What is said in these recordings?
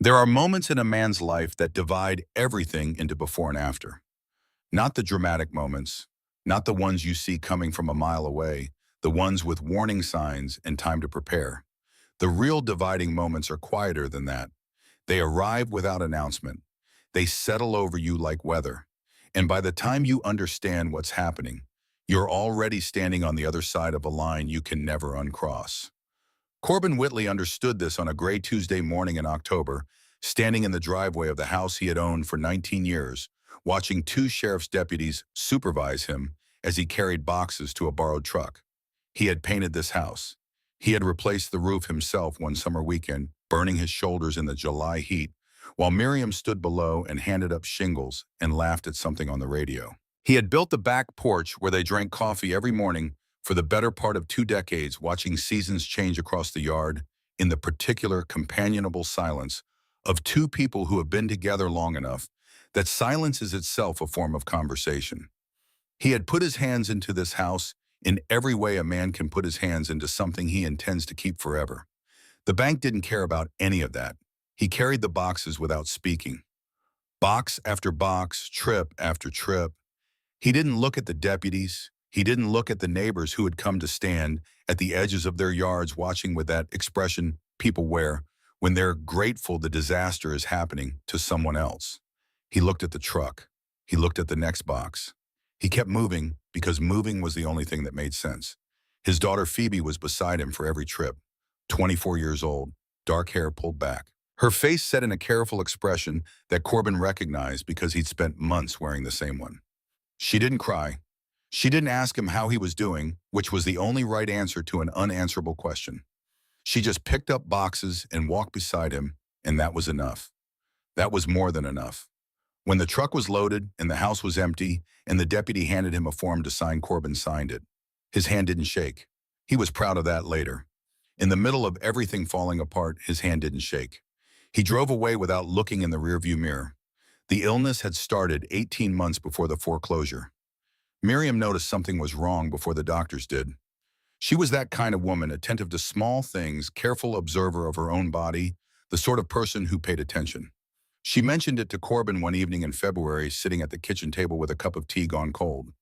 There are moments in a man's life that divide everything into before and after. Not the dramatic moments, not the ones you see coming from a mile away, the ones with warning signs and time to prepare. The real dividing moments are quieter than that. They arrive without announcement. They settle over you like weather. And by the time you understand what's happening, you're already standing on the other side of a line you can never uncross. Corbin Whitley understood this on a gray Tuesday morning in October, standing in the driveway of the house he had owned for 19 years, watching two sheriff's deputies supervise him as he carried boxes to a borrowed truck. He had painted this house. He had replaced the roof himself one summer weekend, burning his shoulders in the July heat, while Miriam stood below and handed up shingles and laughed at something on the radio. He had built the back porch where they drank coffee every morning for the better part of 2 decades, watching seasons change across the yard in the particular companionable silence of two people who have been together long enough that silence is itself a form of conversation. He had put his hands into this house in every way a man can put his hands into something he intends to keep forever. The bank didn't care about any of that. He carried the boxes without speaking. Box after box, trip after trip. He didn't look at the deputies. He didn't look at the neighbors who had come to stand at the edges of their yards watching with that expression people wear when they're grateful the disaster is happening to someone else. He looked at the truck. He looked at the next box. He kept moving because moving was the only thing that made sense. His daughter Phoebe was beside him for every trip, 24 years old, dark hair pulled back. Her face set in a careful expression that Corbin recognized because he'd spent months wearing the same one. She didn't cry. She didn't ask him how he was doing, which was the only right answer to an unanswerable question. She just picked up boxes and walked beside him, and that was enough. That was more than enough. When the truck was loaded and the house was empty and the deputy handed him a form to sign, Corbin signed it. His hand didn't shake. He was proud of that later. In the middle of everything falling apart, his hand didn't shake. He drove away without looking in the rearview mirror. The illness had started 18 months before the foreclosure. Miriam noticed something was wrong before the doctors did. She was that kind of woman, attentive to small things, careful observer of her own body, the sort of person who paid attention. She mentioned it to Corbin one evening in February, sitting at the kitchen table with a cup of tea gone cold.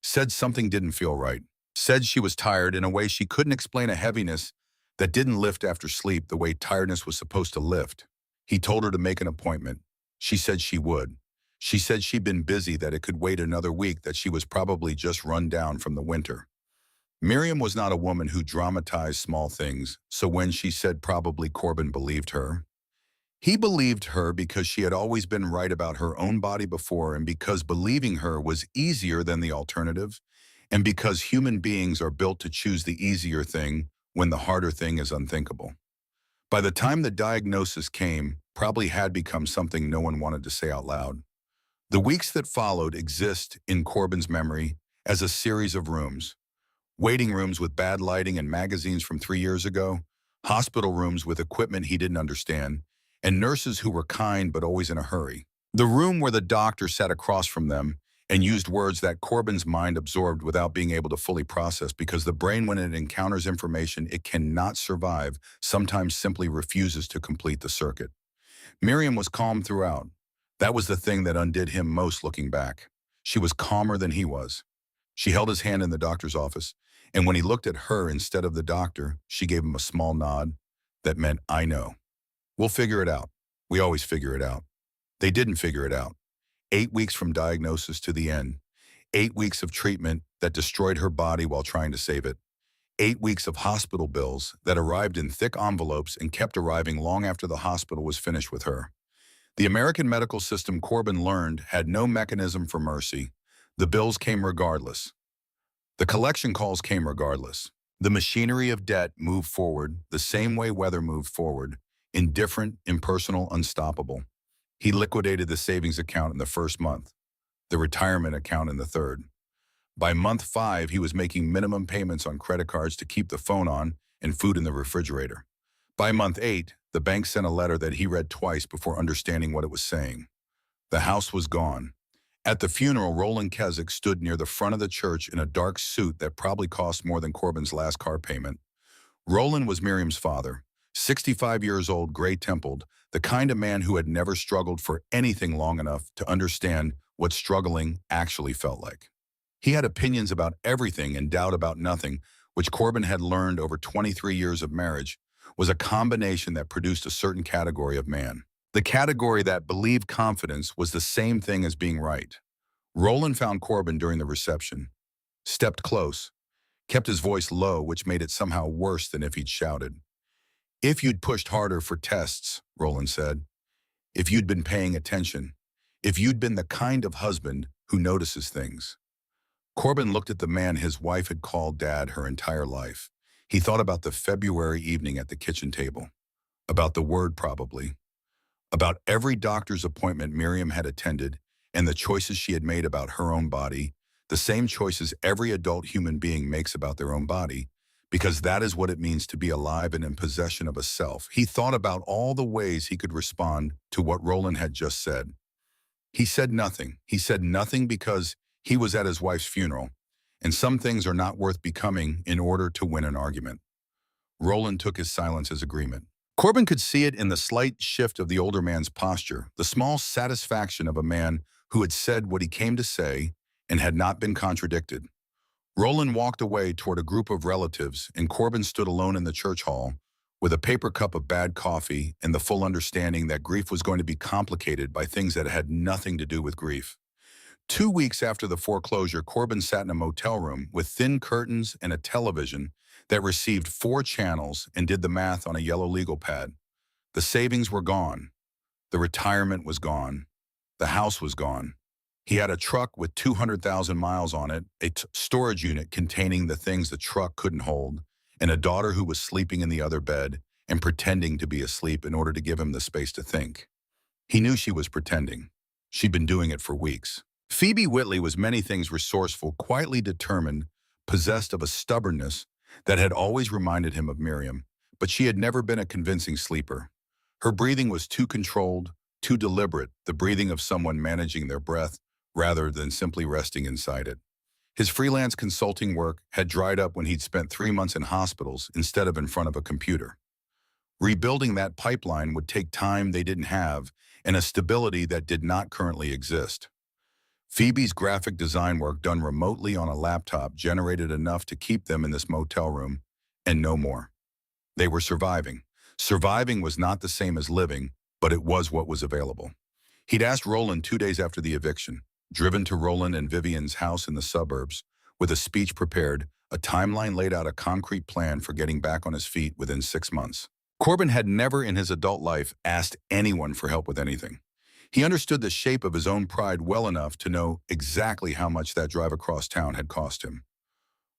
Said something didn't feel right. Said she was tired in a way she couldn't explain, a heaviness that didn't lift after sleep the way tiredness was supposed to lift. He told her to make an appointment. She said she would. She said she'd been busy, that it could wait another week, that she was probably just run down from the winter. Miriam was not a woman who dramatized small things, so when she said probably, Corbin believed her. He believed her because she had always been right about her own body before, and because believing her was easier than the alternative, and because human beings are built to choose the easier thing when the harder thing is unthinkable. By the time the diagnosis came, probably had become something no one wanted to say out loud. The weeks that followed exist in Corbin's memory as a series of rooms. Waiting rooms with bad lighting and magazines from 3 years ago, hospital rooms with equipment he didn't understand, and nurses who were kind but always in a hurry. The room where the doctor sat across from them and used words that Corbin's mind absorbed without being able to fully process, because the brain, when it encounters information it cannot survive, sometimes simply refuses to complete the circuit. Miriam was calm throughout. That was the thing that undid him most looking back. She was calmer than he was. She held his hand in the doctor's office, and when he looked at her instead of the doctor, she gave him a small nod that meant, I know. We'll figure it out. We always figure it out. They didn't figure it out. 8 weeks from diagnosis to the end. 8 weeks of treatment that destroyed her body while trying to save it. 8 weeks of hospital bills that arrived in thick envelopes and kept arriving long after the hospital was finished with her. The American medical system, Corbin learned, had no mechanism for mercy. The bills came regardless. The collection calls came regardless. The machinery of debt moved forward the same way weather moved forward, indifferent, impersonal, unstoppable. He liquidated the savings account in the first month, the retirement account in the third. By month 5, he was making minimum payments on credit cards to keep the phone on and food in the refrigerator. By month 8, the bank sent a letter that he read twice before understanding what it was saying. The house was gone. At the funeral, Roland Keswick stood near the front of the church in a dark suit that probably cost more than Corbin's last car payment. Roland was Miriam's father, 65 years old, gray-templed, the kind of man who had never struggled for anything long enough to understand what struggling actually felt like. He had opinions about everything and doubt about nothing, which Corbin had learned over 23 years of marriage, was a combination that produced a certain category of man. The category that believed confidence was the same thing as being right. Roland found Corbin during the reception, stepped close, kept his voice low, which made it somehow worse than if he'd shouted. "If you'd pushed harder for tests," Roland said, "if you'd been paying attention, if you'd been the kind of husband who notices things." Corbin looked at the man his wife had called Dad her entire life. He thought about the February evening at the kitchen table, about the word probably, about every doctor's appointment Miriam had attended and the choices she had made about her own body, the same choices every adult human being makes about their own body, because that is what it means to be alive and in possession of a self. He thought about all the ways he could respond to what Roland had just said. He said nothing. He said nothing because he was at his wife's funeral, and some things are not worth becoming in order to win an argument. Roland took his silence as agreement. Corbin could see it in the slight shift of the older man's posture, the small satisfaction of a man who had said what he came to say and had not been contradicted. Roland walked away toward a group of relatives, and Corbin stood alone in the church hall with a paper cup of bad coffee and the full understanding that grief was going to be complicated by things that had nothing to do with grief. 2 weeks after the foreclosure, Corbin sat in a motel room with thin curtains and a television that received 4 channels and did the math on a yellow legal pad. The savings were gone. The retirement was gone. The house was gone. He had a truck with 200,000 miles on it, a storage unit containing the things the truck couldn't hold, and a daughter who was sleeping in the other bed and pretending to be asleep in order to give him the space to think. He knew she was pretending. She'd been doing it for weeks. Phoebe Whitley was many things: resourceful, quietly determined, possessed of a stubbornness that had always reminded him of Miriam, but she had never been a convincing sleeper. Her breathing was too controlled, too deliberate, the breathing of someone managing their breath rather than simply resting inside it. His freelance consulting work had dried up when he'd spent 3 months in hospitals instead of in front of a computer. Rebuilding that pipeline would take time they didn't have and a stability that did not currently exist. Phoebe's graphic design work done remotely on a laptop generated enough to keep them in this motel room, and no more. They were surviving. Surviving was not the same as living, but it was what was available. He'd asked Roland 2 days after the eviction, driven to Roland and Vivian's house in the suburbs, with a speech prepared, a timeline laid out, a concrete plan for getting back on his feet within 6 months. Corbin had never in his adult life asked anyone for help with anything. He understood the shape of his own pride well enough to know exactly how much that drive across town had cost him.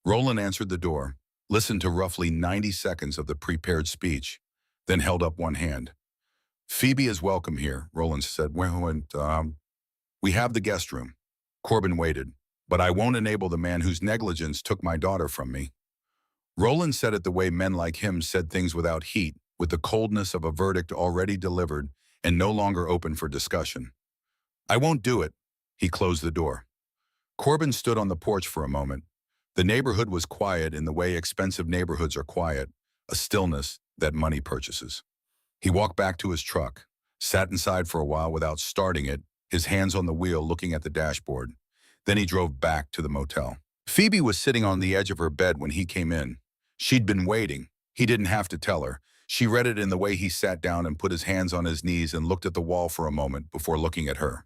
Roland answered the door, listened to roughly 90 seconds of the prepared speech, then held up one hand. "Phoebe is welcome here," Roland said. "We have the guest room." Corbin waited. "But I won't enable the man whose negligence took my daughter from me." Roland said it the way men like him said things, without heat, with the coldness of a verdict already delivered and no longer open for discussion. "I won't do it." He closed the door. Corbin stood on the porch for a moment. The neighborhood was quiet in the way expensive neighborhoods are quiet, a stillness that money purchases. He walked back to his truck, sat inside for a while without starting it, his hands on the wheel looking at the dashboard. Then he drove back to the motel. Phoebe was sitting on the edge of her bed when he came in. She'd been waiting. He didn't have to tell her. She read it in the way he sat down and put his hands on his knees and looked at the wall for a moment before looking at her.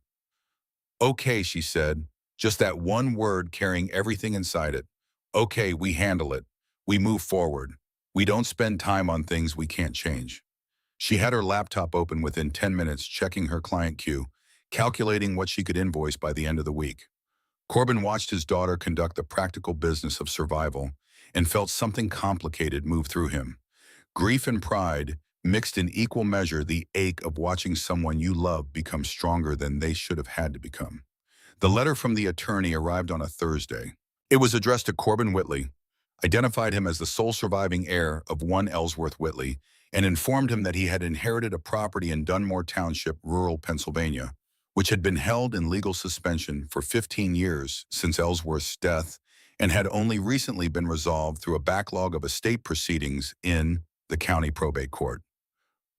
"Okay," she said, just that one word carrying everything inside it. "Okay, we handle it. We move forward. We don't spend time on things we can't change." She had her laptop open within 10 minutes, checking her client queue, calculating what she could invoice by the end of the week. Corbin watched his daughter conduct the practical business of survival and felt something complicated move through him. Grief and pride mixed in equal measure, the ache of watching someone you love become stronger than they should have had to become. The letter from the attorney arrived on a Thursday. It was addressed to Corbin Whitley, identified him as the sole surviving heir of one Ellsworth Whitley, and informed him that he had inherited a property in Dunmore Township, rural Pennsylvania, which had been held in legal suspension for 15 years since Ellsworth's death and had only recently been resolved through a backlog of estate proceedings in the county probate court.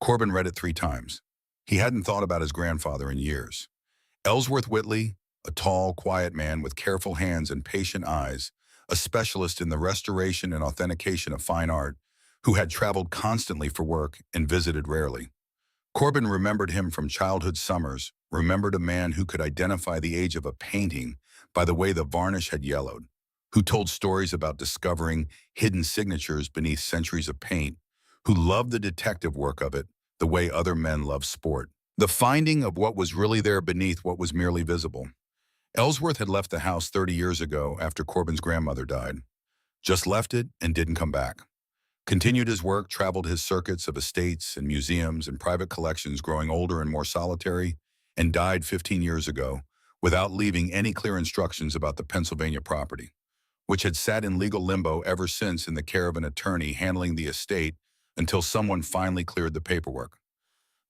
Corbin read it 3 times. He hadn't thought about his grandfather in years. Ellsworth Whitley, a tall, quiet man with careful hands and patient eyes, a specialist in the restoration and authentication of fine art, who had traveled constantly for work and visited rarely. Corbin remembered him from childhood summers, remembered a man who could identify the age of a painting by the way the varnish had yellowed, who told stories about discovering hidden signatures beneath centuries of paint, who loved the detective work of it the way other men love sport. The finding of what was really there beneath what was merely visible. Ellsworth had left the house 30 years ago after Corbin's grandmother died. Just left it and didn't come back. Continued his work, traveled his circuits of estates and museums and private collections, growing older and more solitary, and died 15 years ago without leaving any clear instructions about the Pennsylvania property, which had sat in legal limbo ever since in the care of an attorney handling the estate until someone finally cleared the paperwork.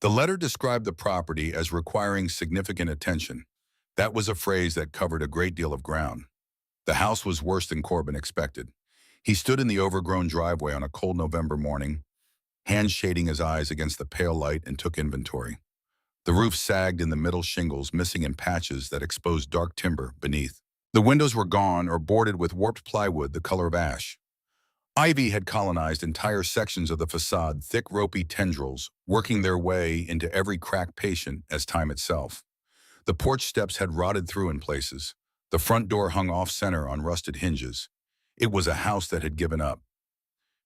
The letter described the property as requiring significant attention. That was a phrase that covered a great deal of ground. The house was worse than Corbin expected. He stood in the overgrown driveway on a cold November morning, hands shading his eyes against the pale light, and took inventory. The roof sagged in the middle, shingles missing in patches that exposed dark timber beneath. The windows were gone or boarded with warped plywood the color of ash. Ivy had colonized entire sections of the facade, thick ropey tendrils, working their way into every crack patient as time itself. The porch steps had rotted through in places. The front door hung off-center on rusted hinges. It was a house that had given up.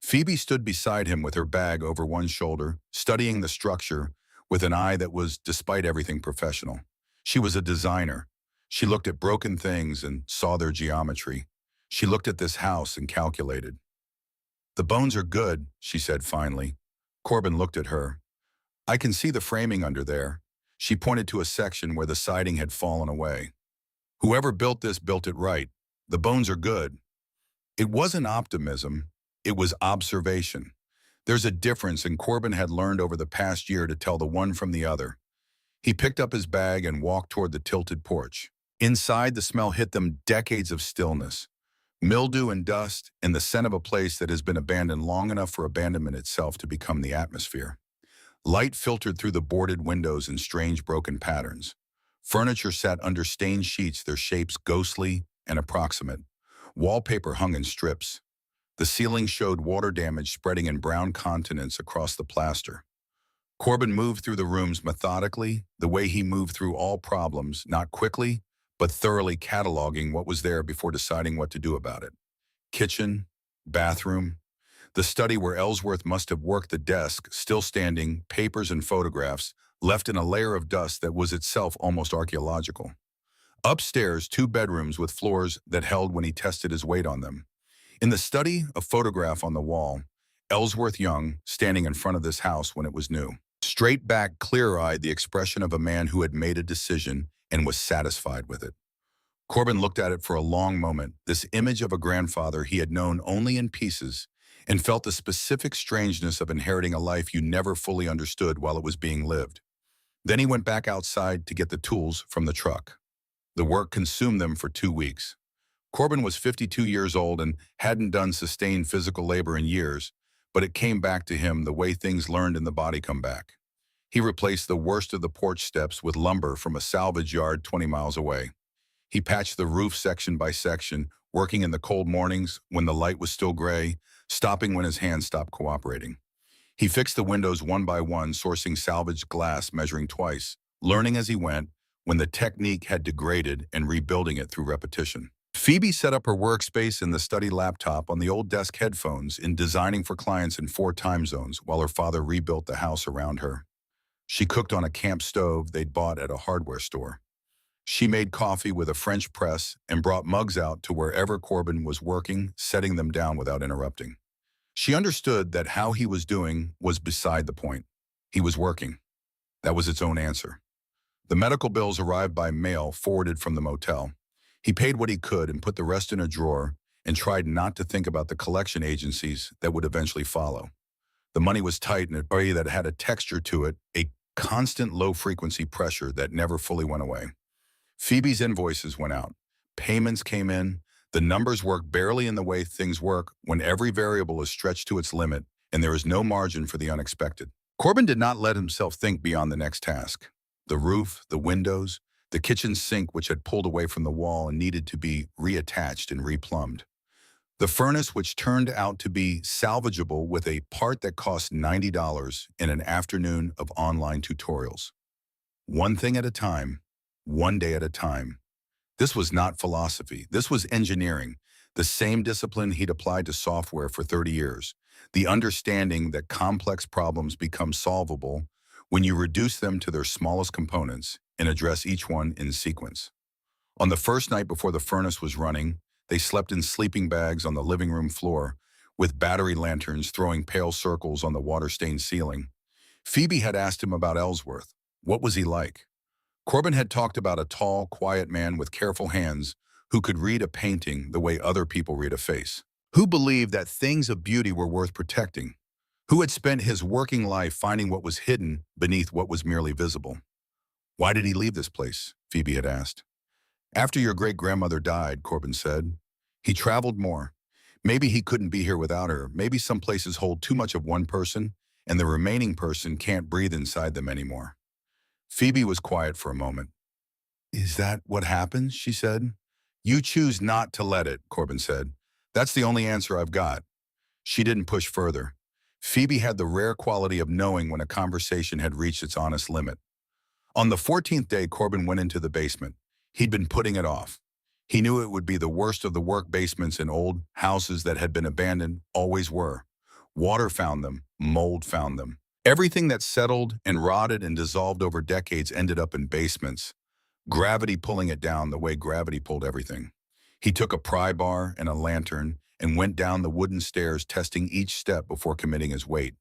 Phoebe stood beside him with her bag over one shoulder, studying the structure with an eye that was, despite everything, professional. She was a designer. She looked at broken things and saw their geometry. She looked at this house and calculated. "The bones are good," she said finally. Corbin looked at her. "I can see the framing under there." She pointed to a section where the siding had fallen away. "Whoever built this built it right. The bones are good." It wasn't optimism. It was observation. There's a difference, and Corbin had learned over the past year to tell the one from the other. He picked up his bag and walked toward the tilted porch. Inside, the smell hit them, decades of stillness. Mildew and dust, and the scent of a place that has been abandoned long enough for abandonment itself to become the atmosphere. Light filtered through the boarded windows in strange broken patterns. Furniture sat under stained sheets, their shapes ghostly and approximate. Wallpaper hung in strips. The ceiling showed water damage spreading in brown continents across the plaster. Corbin moved through the rooms methodically, the way he moved through all problems, not quickly, but thoroughly cataloging what was there before deciding what to do about it. Kitchen, bathroom, the study where Ellsworth must have worked, the desk, still standing, papers and photographs, left in a layer of dust that was itself almost archaeological. Upstairs, 2 bedrooms with floors that held when he tested his weight on them. In the study, a photograph on the wall, Ellsworth Young, standing in front of this house when it was new. Straight back, clear-eyed, the expression of a man who had made a decision and was satisfied with it. Corbin looked at it for a long moment, this image of a grandfather he had known only in pieces, and felt the specific strangeness of inheriting a life you never fully understood while it was being lived. Then he went back outside to get the tools from the truck. The work consumed them for 2 weeks. Corbin was 52 years old and hadn't done sustained physical labor in years, but it came back to him the way things learned in the body come back. He replaced the worst of the porch steps with lumber from a salvage yard 20 miles away. He patched the roof section by section, working in the cold mornings when the light was still gray, stopping when his hands stopped cooperating. He fixed the windows one by one, sourcing salvaged glass, measuring twice, learning as he went when the technique had degraded and rebuilding it through repetition. Phoebe set up her workspace in the study laptop on the old desk headphones in designing for clients in 4 time zones while her father rebuilt the house around her. She cooked on a camp stove they'd bought at a hardware store. She made coffee with a French press and brought mugs out to wherever Corbin was working, setting them down without interrupting. She understood that how he was doing was beside the point. He was working. That was its own answer. The medical bills arrived by mail forwarded from the motel. He paid what he could and put the rest in a drawer and tried not to think about the collection agencies that would eventually follow. The money was tight in a way that had a texture to it, a constant low-frequency pressure that never fully went away. Phoebe's invoices went out. Payments came in. The numbers worked barely in the way things work when every variable is stretched to its limit and there is no margin for the unexpected. Corbin did not let himself think beyond the next task. The roof, the windows, the kitchen sink which had pulled away from the wall and needed to be reattached and replumbed. The furnace which turned out to be salvageable with a part that cost $90 in an afternoon of online tutorials. One thing at a time, one day at a time. This was not philosophy. This was engineering, the same discipline he'd applied to software for 30 years. The understanding that complex problems become solvable when you reduce them to their smallest components and address each one in sequence. On the first night before the furnace was running, they slept in sleeping bags on the living room floor, with battery lanterns throwing pale circles on the water-stained ceiling. Phoebe had asked him about Ellsworth. What was he like? Corbin had talked about a tall, quiet man with careful hands who could read a painting the way other people read a face, who believed that things of beauty were worth protecting, who had spent his working life finding what was hidden beneath what was merely visible. Why did he leave this place? Phoebe had asked. After your great-grandmother died, Corbin said. He traveled more. Maybe he couldn't be here without her. Maybe some places hold too much of one person, and the remaining person can't breathe inside them anymore. Phoebe was quiet for a moment. Is that what happens? She said. You choose not to let it, Corbin said. That's the only answer I've got. She didn't push further. Phoebe had the rare quality of knowing when a conversation had reached its honest limit. On the 14th day, Corbin went into the basement. He'd been putting it off. He knew it would be the worst of the work basements in old houses that had been abandoned always were. Water found them, mold found them. Everything that settled and rotted and dissolved over decades ended up in basements, gravity pulling it down the way gravity pulled everything. He took a pry bar and a lantern and went down the wooden stairs, testing each step before committing his weight.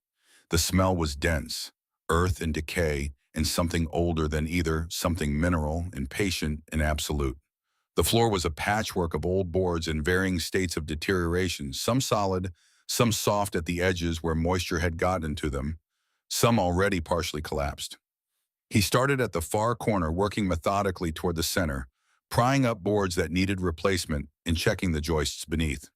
The smell was dense, earth and decay, and something older than either, something mineral, impatient, and absolute. The floor was a patchwork of old boards in varying states of deterioration, some solid, some soft at the edges where moisture had gotten into them, some already partially collapsed. He started at the far corner, working methodically toward the center, prying up boards that needed replacement and checking the joists beneath.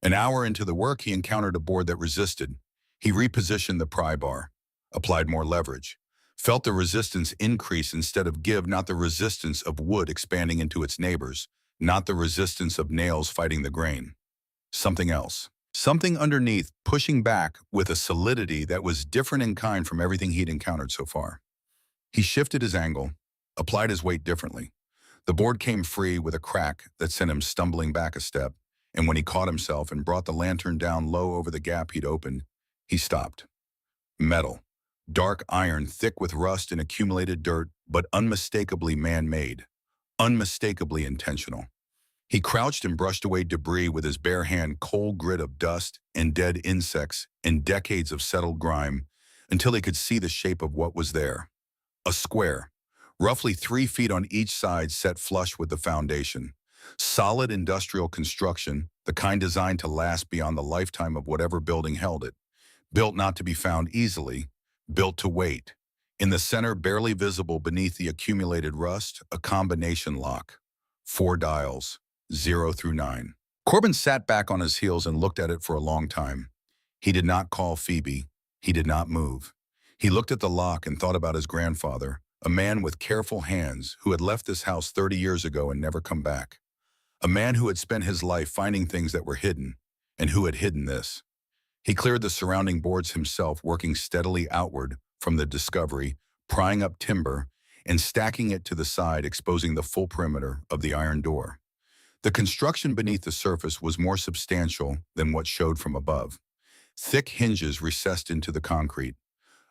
An hour into the work, he encountered a board that resisted. He repositioned the pry bar, applied more leverage, felt the resistance increase instead of give, not the resistance of wood expanding into its neighbors, not the resistance of nails fighting the grain. Something else. Something underneath, pushing back with a solidity that was different in kind from everything he'd encountered so far. He shifted his angle, applied his weight differently. The board came free with a crack that sent him stumbling back a step, and when he caught himself and brought the lantern down low over the gap he'd opened, he stopped. Metal. Dark iron, thick with rust and accumulated dirt, but unmistakably man-made, unmistakably intentional. He crouched and brushed away debris with his bare hand, cold grit of dust and dead insects and decades of settled grime, until he could see the shape of what was there. A square, roughly 3 feet on each side, set flush with the foundation. Solid industrial construction, the kind designed to last beyond the lifetime of whatever building held it. Built not to be found easily, built to wait. In the center, barely visible beneath the accumulated rust, a combination lock. 4 dials, 0 through 9. Corbin sat back on his heels and looked at it for a long time. He did not call Phoebe. He did not move. He looked at the lock and thought about his grandfather, a man with careful hands who had left this house 30 years ago and never come back. A man who had spent his life finding things that were hidden, and who had hidden this. He cleared the surrounding boards himself, working steadily outward from the discovery, prying up timber, and stacking it to the side, exposing the full perimeter of the iron door. The construction beneath the surface was more substantial than what showed from above. Thick hinges recessed into the concrete,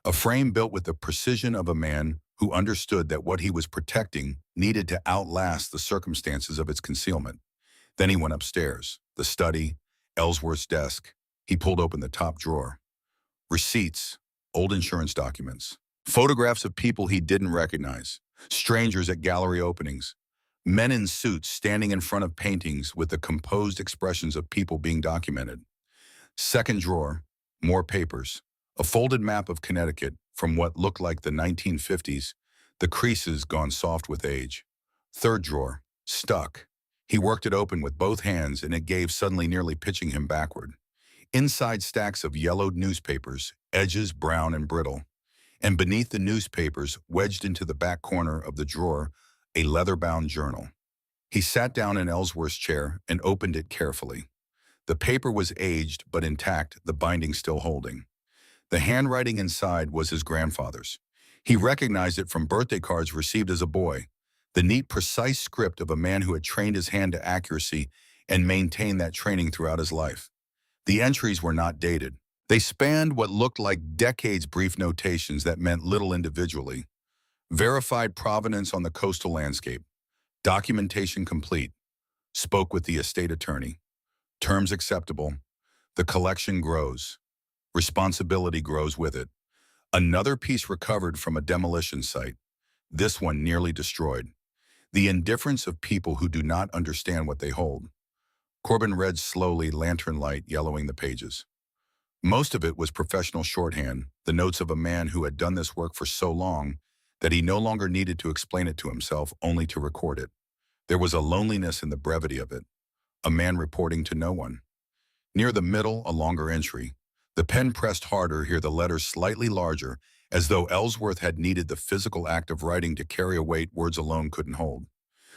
a frame built with the precision of a man who understood that what he was protecting needed to outlast the circumstances of its concealment. Then he went upstairs, the study, Ellsworth's desk. He pulled open the top drawer. Receipts, old insurance documents, photographs of people he didn't recognize, strangers at gallery openings, men in suits standing in front of paintings with the composed expressions of people being documented. Second drawer, more papers, a folded map of Connecticut from what looked like the 1950s, the creases gone soft with age. Third drawer, stuck. He worked it open with both hands and it gave, suddenly nearly pitching him backward. Inside stacks of yellowed newspapers, edges brown and brittle. And beneath the newspapers, wedged into the back corner of the drawer, a leather-bound journal. He sat down in Ellsworth's chair and opened it carefully. The paper was aged but intact, the binding still holding. The handwriting inside was his grandfather's. He recognized it from birthday cards received as a boy, the neat, precise script of a man who had trained his hand to accuracy and maintained that training throughout his life. The entries were not dated. They spanned what looked like decades, brief notations that meant little individually. Verified provenance on the coastal landscape. Documentation complete. Spoke with the estate attorney. Terms acceptable. The collection grows. Responsibility grows with it. Another piece recovered from a demolition site. This one nearly destroyed. The indifference of people who do not understand what they hold. Corbin read slowly, lantern light yellowing the pages. Most of it was professional shorthand, the notes of a man who had done this work for so long that he no longer needed to explain it to himself, only to record it. There was a loneliness in the brevity of it. A man reporting to no one. Near the middle, a longer entry. The pen pressed harder, here the letters slightly larger, as though Ellsworth had needed the physical act of writing to carry a weight words alone couldn't hold.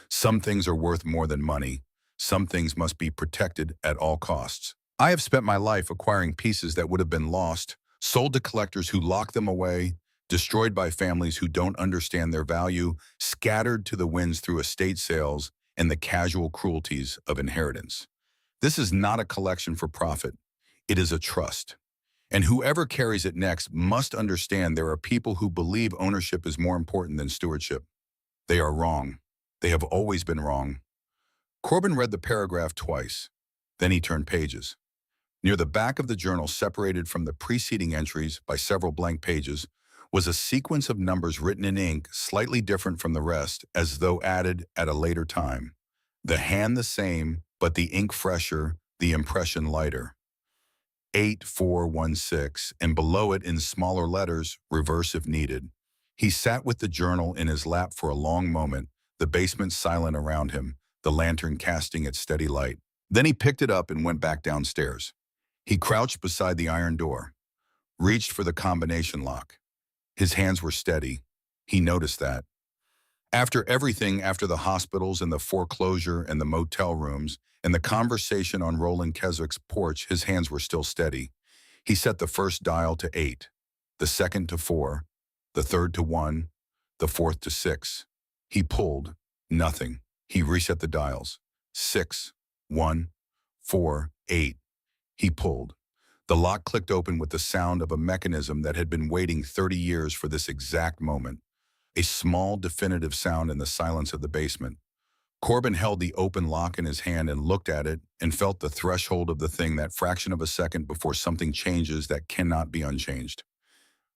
Some things are worth more than money. Some things must be protected at all costs. I have spent my life acquiring pieces that would have been lost, sold to collectors who lock them away, destroyed by families who don't understand their value, scattered to the winds through estate sales and the casual cruelties of inheritance. This is not a collection for profit. It is a trust. And whoever carries it next must understand there are people who believe ownership is more important than stewardship. They are wrong. They have always been wrong. Corbin read the paragraph twice. Then he turned pages. Near the back of the journal, separated from the preceding entries by several blank pages, was a sequence of numbers written in ink slightly different from the rest, as though added at a later time. The hand the same, but the ink fresher, the impression lighter. 8416, and below it in smaller letters, reverse if needed. He sat with the journal in his lap for a long moment, the basement silent around him, the lantern casting its steady light. Then he picked it up and went back downstairs. He crouched beside the iron door, reached for the combination lock. His hands were steady. He noticed that. After everything, after the hospitals and the foreclosure and the motel rooms and the conversation on Roland Keswick's porch, his hands were still steady. He set the first dial to 8, the second to 4, the third to 1, the fourth to 6. He pulled. Nothing. He reset the dials. 6, 1, 4, 8. He pulled. The lock clicked open with the sound of a mechanism that had been waiting 30 years for this exact moment. A small, definitive sound in the silence of the basement. Corbin held the open lock in his hand and looked at it and felt the threshold of the thing, that fraction of a second before something changes that cannot be unchanged.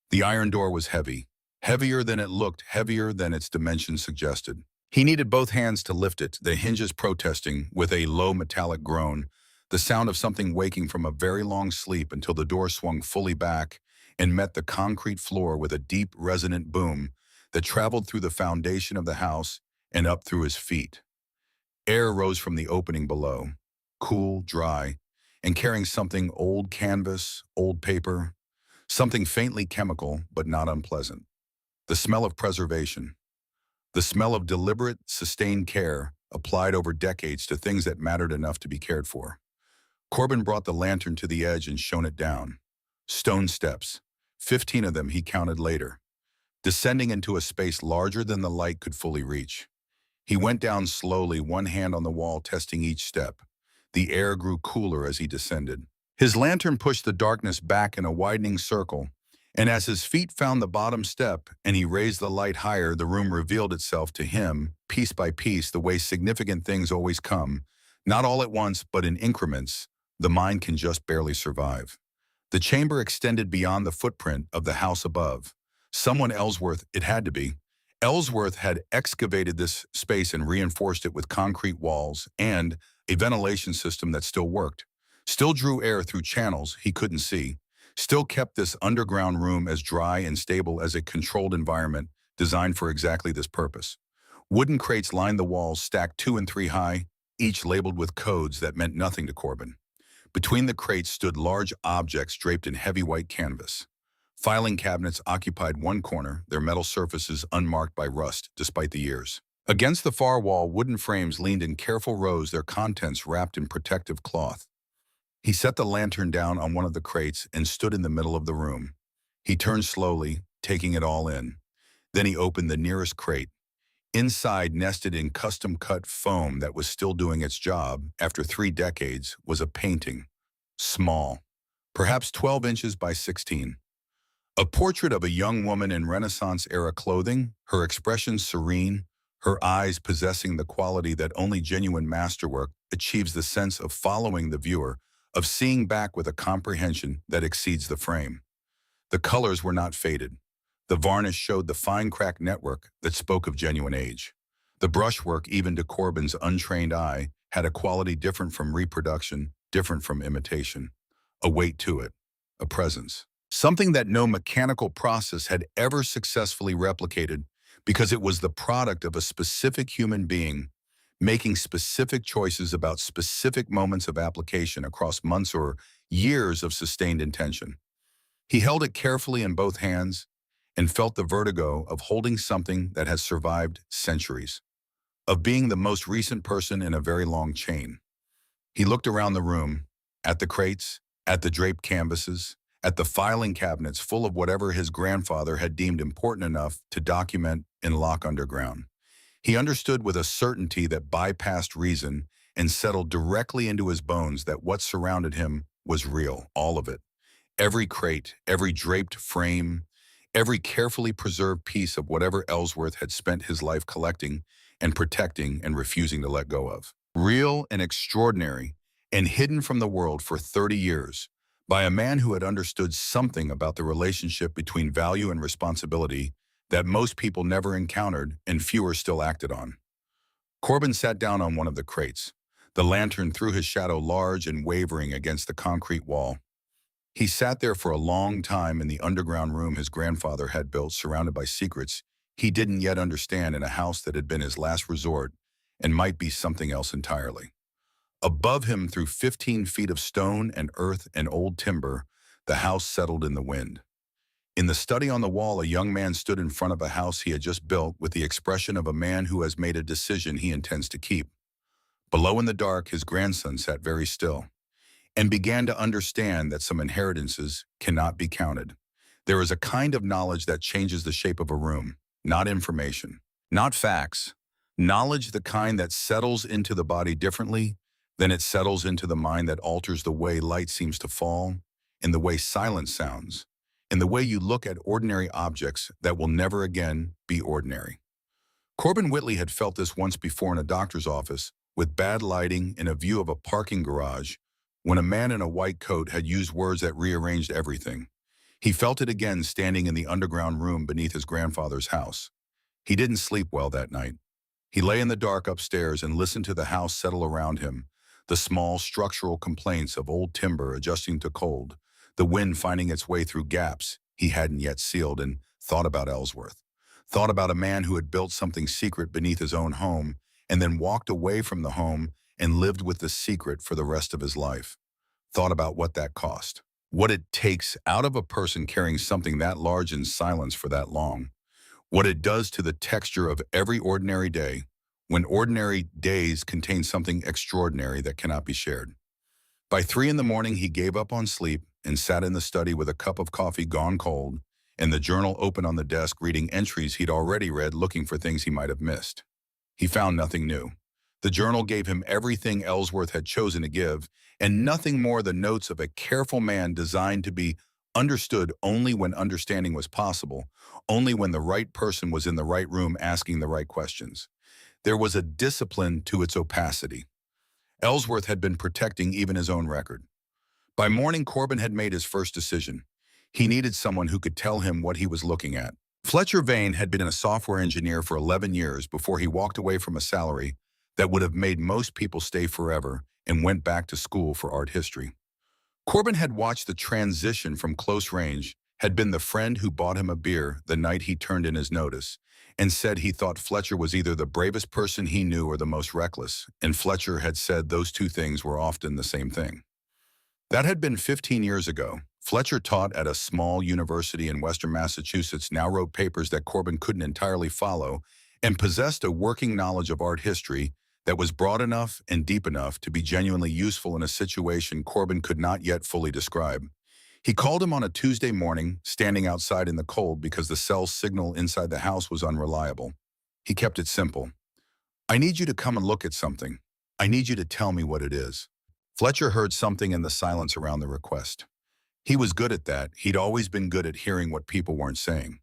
The iron door was heavy. Heavier than it looked, heavier than its dimensions suggested. He needed both hands to lift it, the hinges protesting with a low metallic groan, the sound of something waking from a very long sleep, until the door swung fully back and met the concrete floor with a deep, resonant boom that traveled through the foundation of the house and up through his feet. Air rose from the opening below, cool, dry, and carrying something: old canvas, old paper, something faintly chemical but not unpleasant. The smell of preservation. The smell of deliberate, sustained care applied over decades to things that mattered enough to be cared for. Corbin brought the lantern to the edge and shone it down. Stone steps, 15 of them he counted later, descending into a space larger than the light could fully reach. He went down slowly, one hand on the wall, testing each step. The air grew cooler as he descended. His lantern pushed the darkness back in a widening circle, and as his feet found the bottom step and he raised the light higher, the room revealed itself to him, piece by piece, the way significant things always come, not all at once, but in increments. The mind can just barely survive. The chamber extended beyond the footprint of the house above. Someone, Ellsworth, it had to be. Ellsworth had excavated this space and reinforced it with concrete walls and a ventilation system that still worked, still drew air through channels he couldn't see, still kept this underground room as dry and stable as a controlled environment designed for exactly this purpose. Wooden crates lined the walls, stacked 2 and 3 high, each labeled with codes that meant nothing to Corbin. Between the crates stood large objects draped in heavy white canvas. Filing cabinets occupied one corner, their metal surfaces unmarked by rust despite the years. Against the far wall, wooden frames leaned in careful rows, their contents wrapped in protective cloth. He set the lantern down on one of the crates and stood in the middle of the room. He turned slowly, taking it all in. Then he opened the nearest crate. Inside, nested in custom-cut foam that was still doing its job after 3 decades, was a painting. Small, perhaps 12 inches by 16. A portrait of a young woman in Renaissance-era clothing, her expression serene, her eyes possessing the quality that only genuine masterwork achieves, the sense of following the viewer, of seeing back with a comprehension that exceeds the frame. The colors were not faded. The varnish showed the fine crack network that spoke of genuine age. The brushwork, even to Corbin's untrained eye, had a quality different from reproduction, different from imitation. A weight to it, a presence. Something that no mechanical process had ever successfully replicated, because it was the product of a specific human being making specific choices about specific moments of application across months or years of sustained intention. He held it carefully in both hands and felt the vertigo of holding something that has survived centuries, of being the most recent person in a very long chain. He looked around the room, at the crates, at the draped canvases, at the filing cabinets full of whatever his grandfather had deemed important enough to document and lock underground. He understood with a certainty that bypassed reason and settled directly into his bones that what surrounded him was real, all of it. Every crate, every draped frame, every carefully preserved piece of whatever Ellsworth had spent his life collecting and protecting and refusing to let go of. Real and extraordinary, and hidden from the world for 30 years, by a man who had understood something about the relationship between value and responsibility that most people never encountered and fewer still acted on. Corbin sat down on one of the crates. The lantern threw his shadow large and wavering against the concrete wall. He sat there for a long time in the underground room his grandfather had built, surrounded by secrets he didn't yet understand, in a house that had been his last resort and might be something else entirely. Above him, through 15 feet of stone and earth and old timber, the house settled in the wind. In the study on the wall, a young man stood in front of a house he had just built with the expression of a man who has made a decision he intends to keep. Below in the dark, his grandson sat very still and began to understand that some inheritances cannot be counted. There is a kind of knowledge that changes the shape of a room, not information, not facts. Knowledge, the kind that settles into the body differently than it settles into the mind, that alters the way light seems to fall, in the way silence sounds, in the way you look at ordinary objects that will never again be ordinary. Corbin Whitley had felt this once before in a doctor's office, with bad lighting and a view of a parking garage, when a man in a white coat had used words that rearranged everything. He felt it again standing in the underground room beneath his grandfather's house. He didn't sleep well that night. He lay in the dark upstairs and listened to the house settle around him, the small structural complaints of old timber adjusting to cold, the wind finding its way through gaps he hadn't yet sealed, and thought about Ellsworth. Thought about a man who had built something secret beneath his own home and then walked away from the home and lived with the secret for the rest of his life. Thought about what that cost, what it takes out of a person carrying something that large in silence for that long, what it does to the texture of every ordinary day, when ordinary days contain something extraordinary that cannot be shared. By 3 in the morning, he gave up on sleep and sat in the study with a cup of coffee gone cold and the journal open on the desk, reading entries he'd already read, looking for things he might have missed. He found nothing new. The journal gave him everything Ellsworth had chosen to give, and nothing more than notes of a careful man designed to be understood only when understanding was possible, only when the right person was in the right room asking the right questions. There was a discipline to its opacity. Ellsworth had been protecting even his own record. By morning, Corbin had made his first decision. He needed someone who could tell him what he was looking at. Fletcher Vane had been a software engineer for 11 years before he walked away from a salary that would have made most people stay forever and went back to school for art history. Corbin had watched the transition from close range, had been the friend who bought him a beer the night he turned in his notice, and said he thought Fletcher was either the bravest person he knew or the most reckless, and Fletcher had said those two things were often the same thing. That had been 15 years ago. Fletcher taught at a small university in western Massachusetts, now wrote papers that Corbin couldn't entirely follow, and possessed a working knowledge of art history that was broad enough and deep enough to be genuinely useful in a situation Corbin could not yet fully describe. He called him on a Tuesday morning, standing outside in the cold because the cell signal inside the house was unreliable. He kept it simple. "I need you to come and look at something. I need you to tell me what it is." Fletcher heard something in the silence around the request. He was good at that. He'd always been good at hearing what people weren't saying.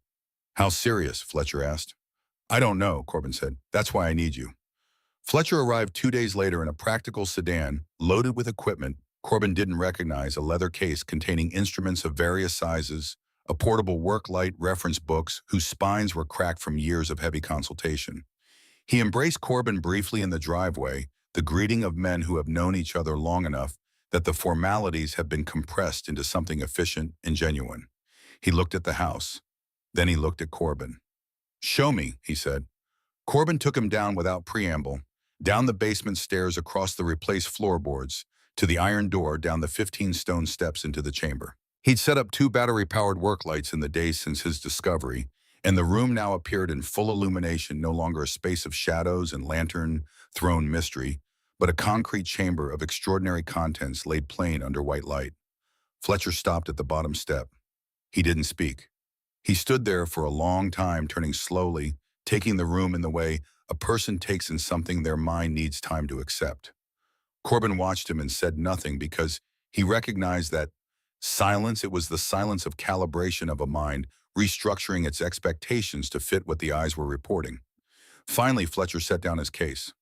"How serious?" Fletcher asked. "I don't know," Corbin said. "That's why I need you." Fletcher arrived 2 days later in a practical sedan, loaded with equipment Corbin didn't recognize, a leather case containing instruments of various sizes, a portable work light, reference books whose spines were cracked from years of heavy consultation. He embraced Corbin briefly in the driveway, the greeting of men who have known each other long enough that the formalities have been compressed into something efficient and genuine. He looked at the house. Then he looked at Corbin. "Show me," he said. Corbin took him down without preamble, down the basement stairs, across the replaced floorboards, to the iron door, down the 15-stone steps into the chamber. He'd set up 2 battery-powered work lights in the days since his discovery, and the room now appeared in full illumination, no longer a space of shadows and lantern-thrown mystery, but a concrete chamber of extraordinary contents laid plain under white light. Fletcher stopped at the bottom step. He didn't speak. He stood there for a long time, turning slowly, taking the room in the way a person takes in something their mind needs time to accept. Corbin watched him and said nothing because he recognized that silence, it was the silence of calibration of a mind, restructuring its expectations to fit what the eyes were reporting. Finally, Fletcher set down his case.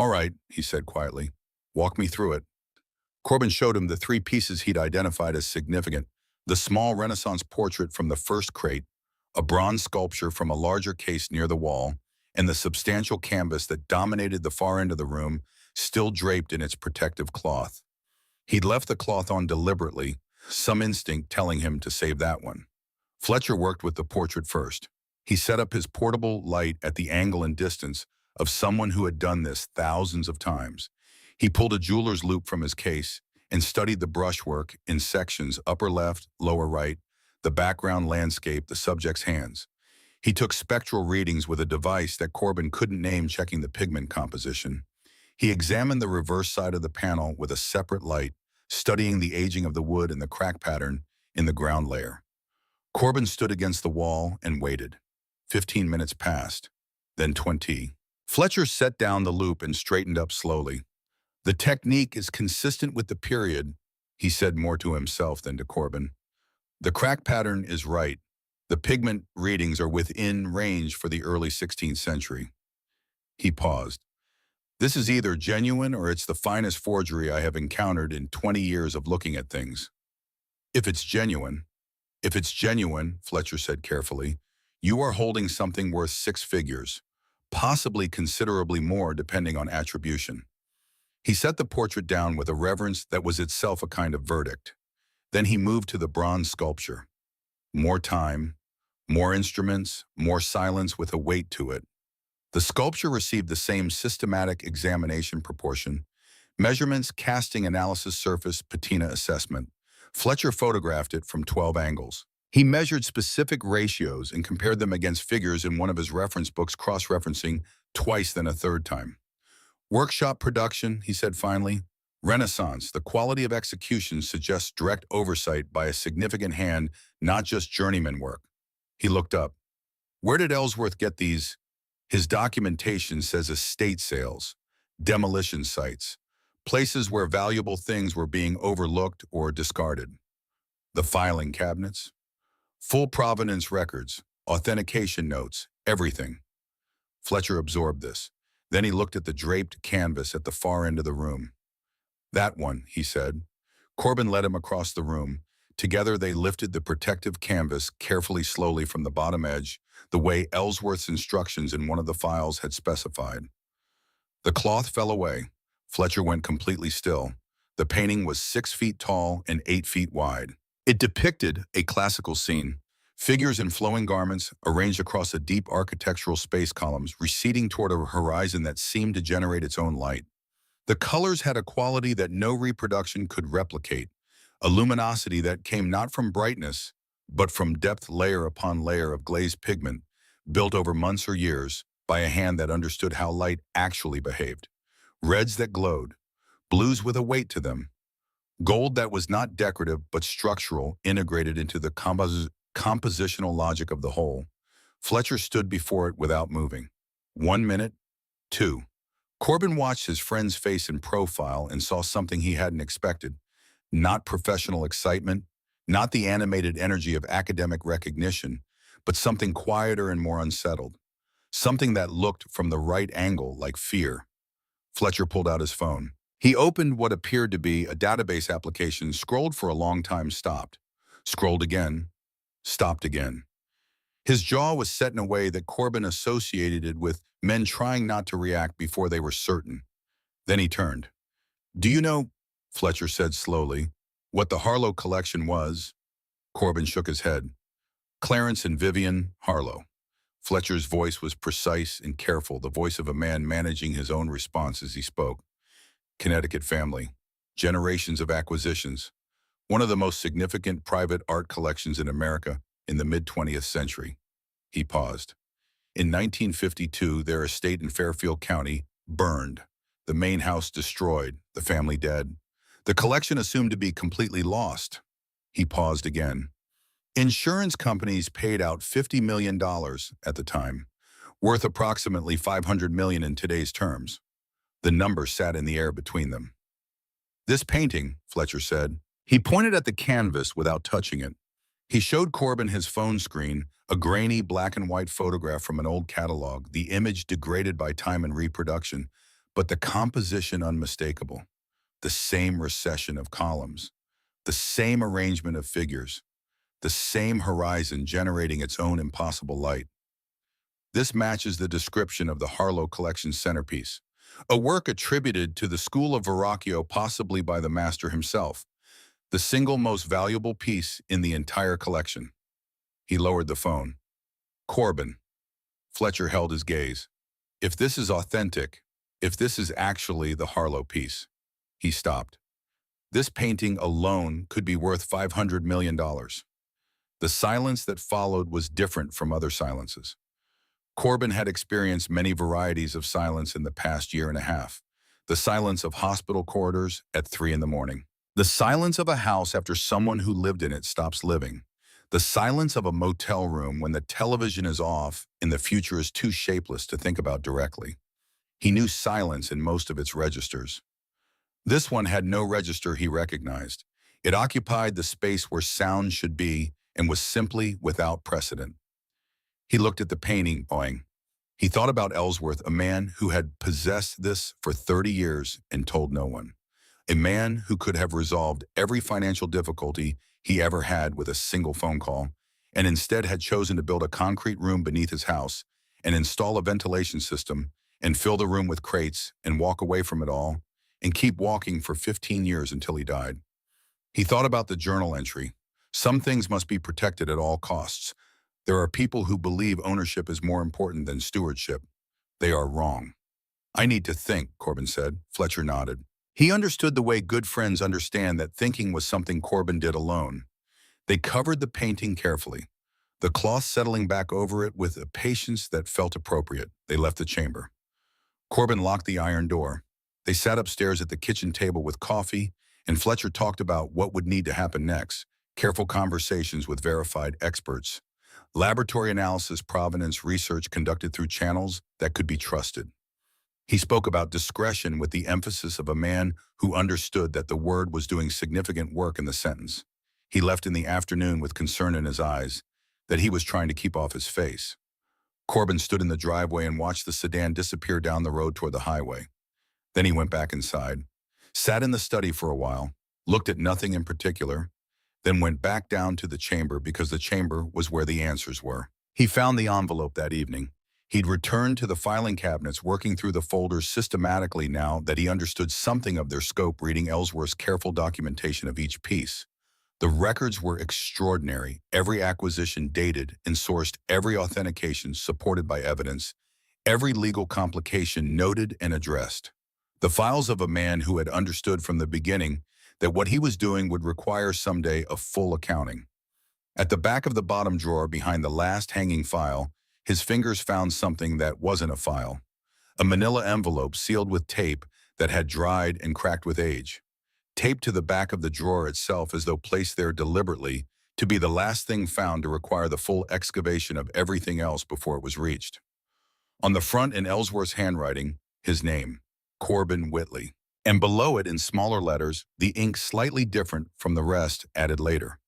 "All right," he said quietly. "Walk me through it." Corbin showed him the 3 pieces he'd identified as significant: the small Renaissance portrait from the first crate, a bronze sculpture from a larger case near the wall, and the substantial canvas that dominated the far end of the room, still draped in its protective cloth. He'd left the cloth on deliberately, some instinct telling him to save that one. Fletcher worked with the portrait first. He set up his portable light at the angle and distance of someone who had done this thousands of times. He pulled a jeweler's loupe from his case and studied the brushwork in sections: upper left, lower right, the background landscape, the subject's hands. He took spectral readings with a device that Corbin couldn't name, checking the pigment composition. He examined the reverse side of the panel with a separate light, studying the aging of the wood and the crack pattern in the ground layer. Corbin stood against the wall and waited. 15 minutes passed, then 20. Fletcher set down the loupe and straightened up slowly. "The technique is consistent with the period," he said, more to himself than to Corbin. "The crack pattern is right. The pigment readings are within range for the early 16th century. He paused. "This is either genuine or it's the finest forgery I have encountered in 20 years of looking at things." If it's genuine, Fletcher said carefully, "you are holding something worth 6 figures, possibly considerably more depending on attribution." He set the portrait down with a reverence that was itself a kind of verdict. Then he moved to the bronze sculpture. More time, more instruments, more silence with a weight to it. The sculpture received the same systematic examination: proportion, measurements, casting analysis, surface, patina assessment. Fletcher photographed it from 12 angles. He measured specific ratios and compared them against figures in one of his reference books, cross-referencing twice, then a third time. "Workshop production," he said finally. "Renaissance. The quality of execution suggests direct oversight by a significant hand, not just journeyman work." He looked up. "Where did Ellsworth get these?" "His documentation says estate sales, demolition sites, places where valuable things were being overlooked or discarded. The filing cabinets, full provenance records, authentication notes, everything." Fletcher absorbed this. Then he looked at the draped canvas at the far end of the room. "That one," he said. Corbin led him across the room. Together they lifted the protective canvas carefully, slowly, from the bottom edge, the way Ellsworth's instructions in one of the files had specified. The cloth fell away. Fletcher went completely still. The painting was 6 feet tall and 8 feet wide. It depicted a classical scene: figures in flowing garments arranged across a deep architectural space, columns receding toward a horizon that seemed to generate its own light. The colors had a quality that no reproduction could replicate: a luminosity that came not from brightness, but from depth layer upon layer of glazed pigment, built over months or years by a hand that understood how light actually behaved. Reds that glowed, blues with a weight to them, gold that was not decorative but structural, integrated into the compositional logic of the whole. Fletcher stood before it without moving. 1 minute, two. Corbin watched his friend's face in profile and saw something he hadn't expected. Not professional excitement, not the animated energy of academic recognition, but something quieter and more unsettled. Something that looked from the right angle like fear. Fletcher pulled out his phone. He opened what appeared to be a database application, scrolled for a long time, stopped. Scrolled again, stopped again. His jaw was set in a way that Corbin associated it with men trying not to react before they were certain. Then he turned. "Do you know," Fletcher said slowly, "what the Harlow collection was?" Corbin shook his head. "Clarence and Vivian Harlow." Fletcher's voice was precise and careful, the voice of a man managing his own response as he spoke. "Connecticut family. Generations of acquisitions. One of the most significant private art collections in America in the mid-20th century." He paused. "In 1952, their estate in Fairfield County burned. The main house destroyed, the family dead. The collection assumed to be completely lost." He paused again. "Insurance companies paid out $50 million at the time, worth approximately $500 million in today's terms. The number sat in the air between them." "This painting," Fletcher said. He pointed at the canvas without touching it. He showed Corbin his phone screen, a grainy black and white photograph from an old catalog, the image degraded by time and reproduction, but the composition unmistakable. The same recession of columns, the same arrangement of figures, the same horizon generating its own impossible light. "This matches the description of the Harlow collection's centerpiece, a work attributed to the school of Verrocchio, possibly by the master himself, the single most valuable piece in the entire collection." He lowered the phone. "Corbin." Fletcher held his gaze. "If this is authentic, if this is actually the Harlow piece." He stopped. "This painting alone could be worth $500 million. The silence that followed was different from other silences. Corbin had experienced many varieties of silence in the past year and a half. The silence of hospital corridors at 3 a.m. The silence of a house after someone who lived in it stops living. The silence of a motel room when the television is off and the future is too shapeless to think about directly. He knew silence in most of its registers. This one had no register he recognized. It occupied the space where sound should be and was simply without precedent. He looked at the painting, going. He thought about Ellsworth, a man who had possessed this for 30 years and told no one. A man who could have resolved every financial difficulty he ever had with a single phone call, and instead had chosen to build a concrete room beneath his house and install a ventilation system and fill the room with crates and walk away from it all and keep walking for 15 years until he died. He thought about the journal entry. Some things must be protected at all costs. There are people who believe ownership is more important than stewardship. They are wrong. "I need to think," Corbin said. Fletcher nodded. He understood the way good friends understand that thinking was something Corbin did alone. They covered the painting carefully, the cloth settling back over it with a patience that felt appropriate. They left the chamber. Corbin locked the iron door. They sat upstairs at the kitchen table with coffee, and Fletcher talked about what would need to happen next. Careful conversations with verified experts. Laboratory analysis, provenance research conducted through channels that could be trusted. He spoke about discretion with the emphasis of a man who understood that the word was doing significant work in the sentence. He left in the afternoon with concern in his eyes that he was trying to keep off his face. Corbin stood in the driveway and watched the sedan disappear down the road toward the highway. Then he went back inside, sat in the study for a while, looked at nothing in particular, then went back down to the chamber because the chamber was where the answers were. He found the envelope that evening. He'd returned to the filing cabinets, working through the folders systematically now that he understood something of their scope, reading Ellsworth's careful documentation of each piece. The records were extraordinary, every acquisition dated and sourced, every authentication supported by evidence, every legal complication noted and addressed. The files of a man who had understood from the beginning that what he was doing would require someday a full accounting. At the back of the bottom drawer behind the last hanging file, his fingers found something that wasn't a file. A manila envelope sealed with tape that had dried and cracked with age. Taped to the back of the drawer itself as though placed there deliberately to be the last thing found to require the full excavation of everything else before it was reached. On the front in Ellsworth's handwriting, his name, Corbin Whitley. And below it in smaller letters, the ink slightly different from the rest added later.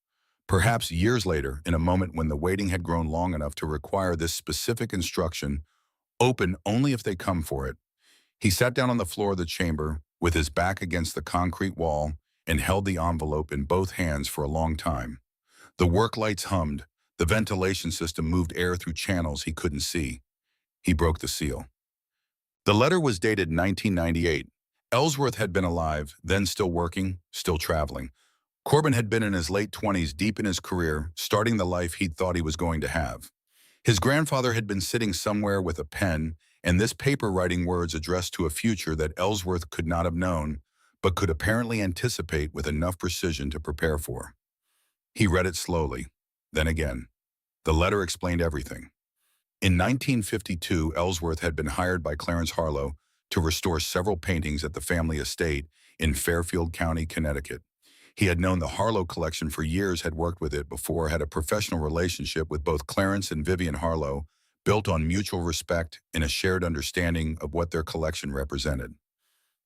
Perhaps years later, in a moment when the waiting had grown long enough to require this specific instruction, open only if they come for it, he sat down on the floor of the chamber with his back against the concrete wall and held the envelope in both hands for a long time. The work lights hummed, the ventilation system moved air through channels he couldn't see. He broke the seal. The letter was dated 1998. Ellsworth had been alive, then still working, still traveling. Corbin had been in his late 20s, deep in his career, starting the life he'd thought he was going to have. His grandfather had been sitting somewhere with a pen, and this paper writing words addressed to a future that Ellsworth could not have known, but could apparently anticipate with enough precision to prepare for. He read it slowly, then again. The letter explained everything. In 1952, Ellsworth had been hired by Clarence Harlow to restore several paintings at the family estate in Fairfield County, Connecticut. He had known the Harlow collection for years, had worked with it before, had a professional relationship with both Clarence and Vivian Harlow, built on mutual respect and a shared understanding of what their collection represented.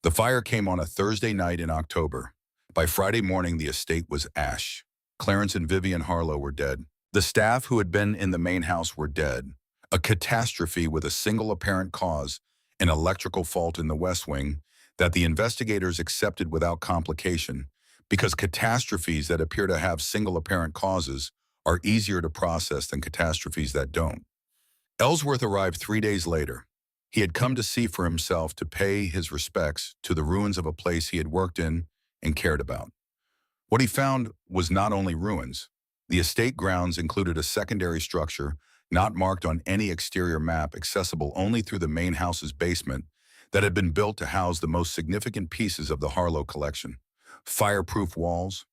The fire came on a Thursday night in October. By Friday morning, the estate was ash. Clarence and Vivian Harlow were dead. The staff who had been in the main house were dead. A catastrophe with a single apparent cause, an electrical fault in the West Wing, that the investigators accepted without complication, because catastrophes that appear to have single apparent causes are easier to process than catastrophes that don't. Ellsworth arrived 3 days later. He had come to see for himself, to pay his respects to the ruins of a place he had worked in and cared about. What he found was not only ruins. The estate grounds included a secondary structure not marked on any exterior map, accessible only through the main house's basement, that had been built to house the most significant pieces of the Harlow collection. Fireproof walls,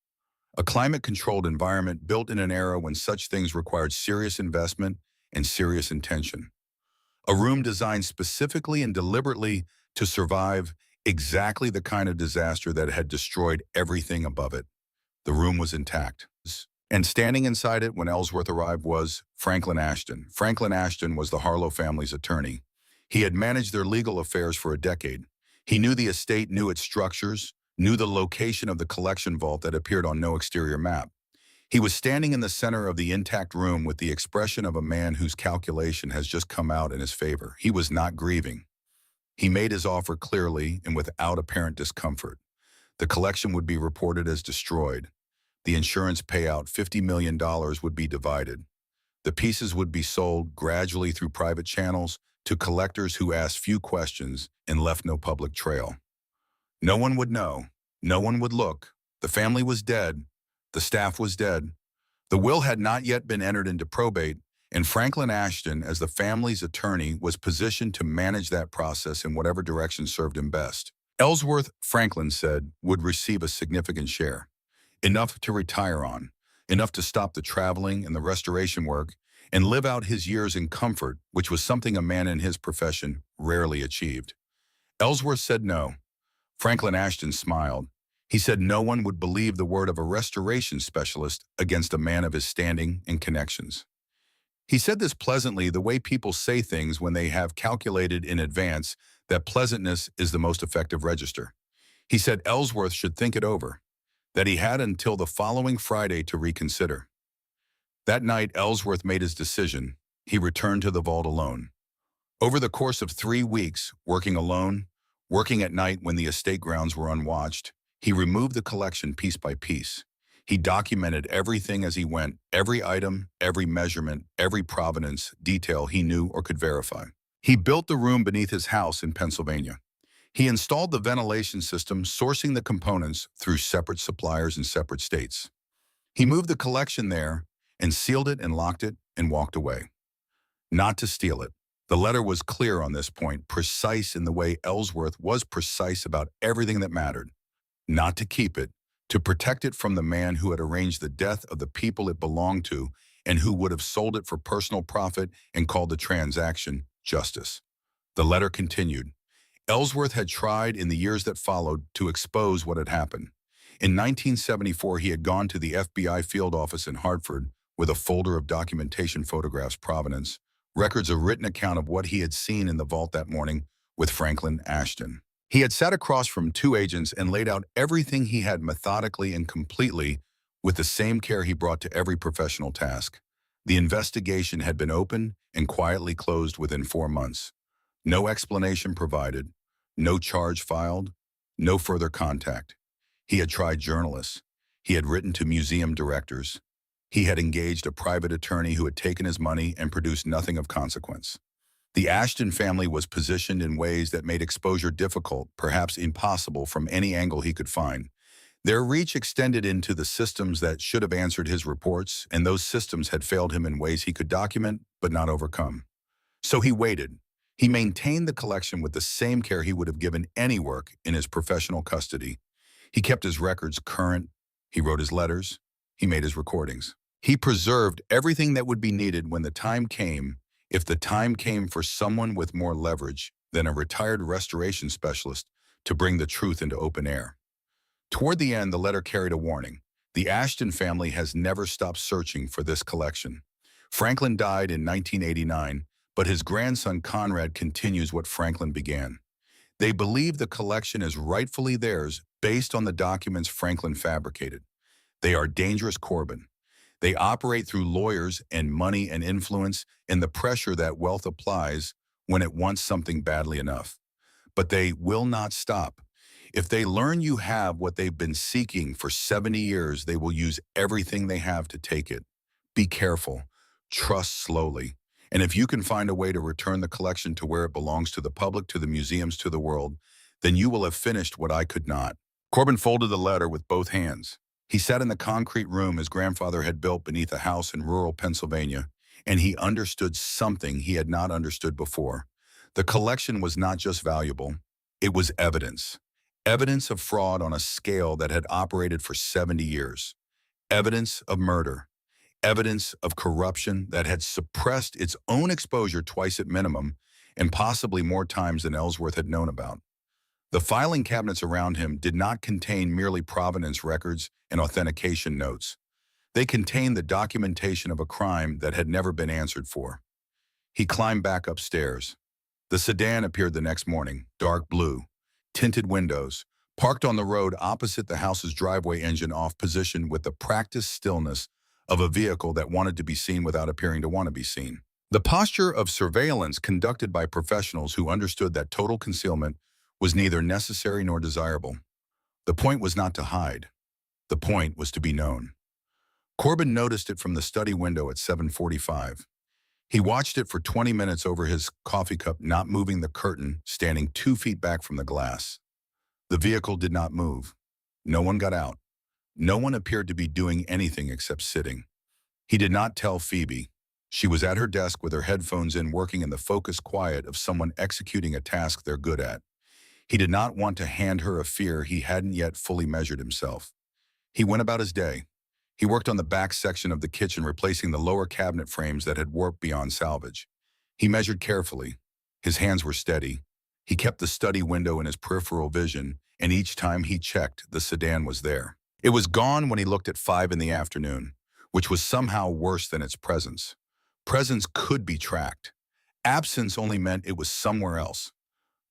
a climate-controlled environment built in an era when such things required serious investment and serious intention. A room designed specifically and deliberately to survive exactly the kind of disaster that had destroyed everything above it. The room was intact. And standing inside it when Ellsworth arrived was Franklin Ashton. Franklin Ashton was the Harlow family's attorney. He had managed their legal affairs for a decade. He knew the estate, knew its structures, knew the location of the collection vault that appeared on no exterior map. He was standing in the center of the intact room with the expression of a man whose calculation has just come out in his favor. He was not grieving. He made his offer clearly and without apparent discomfort. The collection would be reported as destroyed. The insurance payout, $50 million, would be divided. The pieces would be sold gradually through private channels to collectors who asked few questions and left no public trail. No one would know. No one would look. The family was dead. The staff was dead. The will had not yet been entered into probate, and Franklin Ashton, as the family's attorney, was positioned to manage that process in whatever direction served him best. Ellsworth, Franklin said, would receive a significant share. Enough to retire on, enough to stop the traveling and the restoration work, and live out his years in comfort, which was something a man in his profession rarely achieved. Ellsworth said no. Franklin Ashton smiled. He said no one would believe the word of a restoration specialist against a man of his standing and connections. He said this pleasantly, the way people say things when they have calculated in advance that pleasantness is the most effective register. He said Ellsworth should think it over, that he had until the following Friday to reconsider. That night, Ellsworth made his decision. He returned to the vault alone. Over the course of 3 weeks, working alone, working at night when the estate grounds were unwatched, he removed the collection piece by piece. He documented everything as he went, every item, every measurement, every provenance, detail he knew or could verify. He built the room beneath his house in Pennsylvania. He installed the ventilation system, sourcing the components through separate suppliers in separate states. He moved the collection there and sealed it and locked it and walked away. Not to steal it. The letter was clear on this point, precise in the way Ellsworth was precise about everything that mattered. Not to keep it, to protect it from the man who had arranged the death of the people it belonged to and who would have sold it for personal profit and called the transaction justice. The letter continued. Ellsworth had tried in the years that followed to expose what had happened. In 1974, he had gone to the FBI field office in Hartford with a folder of documentation photographs provenance, records a written account of what he had seen in the vault that morning with Franklin Ashton. He had sat across from two agents and laid out everything he had methodically and completely with the same care he brought to every professional task. The investigation had been opened and quietly closed within 4 months. No explanation provided, no charge filed, no further contact. He had tried journalists. He had written to museum directors. He had engaged a private attorney who had taken his money and produced nothing of consequence. The Ashton family was positioned in ways that made exposure difficult, perhaps impossible from any angle he could find. Their reach extended into the systems that should have answered his reports, and those systems had failed him in ways he could document but not overcome. So he waited. He maintained the collection with the same care he would have given any work in his professional custody. He kept his records current. He wrote his letters. He made his recordings. He preserved everything that would be needed when the time came, if the time came for someone with more leverage than a retired restoration specialist to bring the truth into open air. Toward the end, the letter carried a warning. The Ashton family has never stopped searching for this collection. Franklin died in 1989, but his grandson Conrad continues what Franklin began. They believe the collection is rightfully theirs based on the documents Franklin fabricated. They are dangerous, Corbin. They operate through lawyers and money and influence and the pressure that wealth applies when it wants something badly enough. But they will not stop. If they learn you have what they've been seeking for 70 years, they will use everything they have to take it. Be careful. Trust slowly. And if you can find a way to return the collection to where it belongs, to the public, to the museums, to the world, then you will have finished what I could not. Corbin folded the letter with both hands. He sat in the concrete room his grandfather had built beneath a house in rural Pennsylvania, and he understood something he had not understood before. The collection was not just valuable, it was evidence. Evidence of fraud on a scale that had operated for 70 years. Evidence of murder. Evidence of corruption that had suppressed its own exposure twice at minimum, and possibly more times than Ellsworth had known about. The filing cabinets around him did not contain merely provenance records and authentication notes. They contained the documentation of a crime that had never been answered for. He climbed back upstairs. The sedan appeared the next morning, dark blue, tinted windows, parked on the road opposite the house's driveway, engine off, positioned with the practiced stillness of a vehicle that wanted to be seen without appearing to want to be seen. The posture of surveillance conducted by professionals who understood that total concealment was neither necessary nor desirable. The point was not to hide. The point was to be known. Corbin noticed it from the study window at 7:45. He watched it for 20 minutes over his coffee cup, not moving the curtain, standing 2 feet back from the glass. The vehicle did not move. No one got out. No one appeared to be doing anything except sitting. He did not tell Phoebe. She was at her desk with her headphones in, working in the focused quiet of someone executing a task they're good at. He did not want to hand her a fear he hadn't yet fully measured himself. He went about his day. He worked on the back section of the kitchen, replacing the lower cabinet frames that had warped beyond salvage. He measured carefully. His hands were steady. He kept the study window in his peripheral vision, and each time he checked, the sedan was there. It was gone when he looked at 5 in the afternoon, which was somehow worse than its presence. Presence could be tracked. Absence only meant it was somewhere else.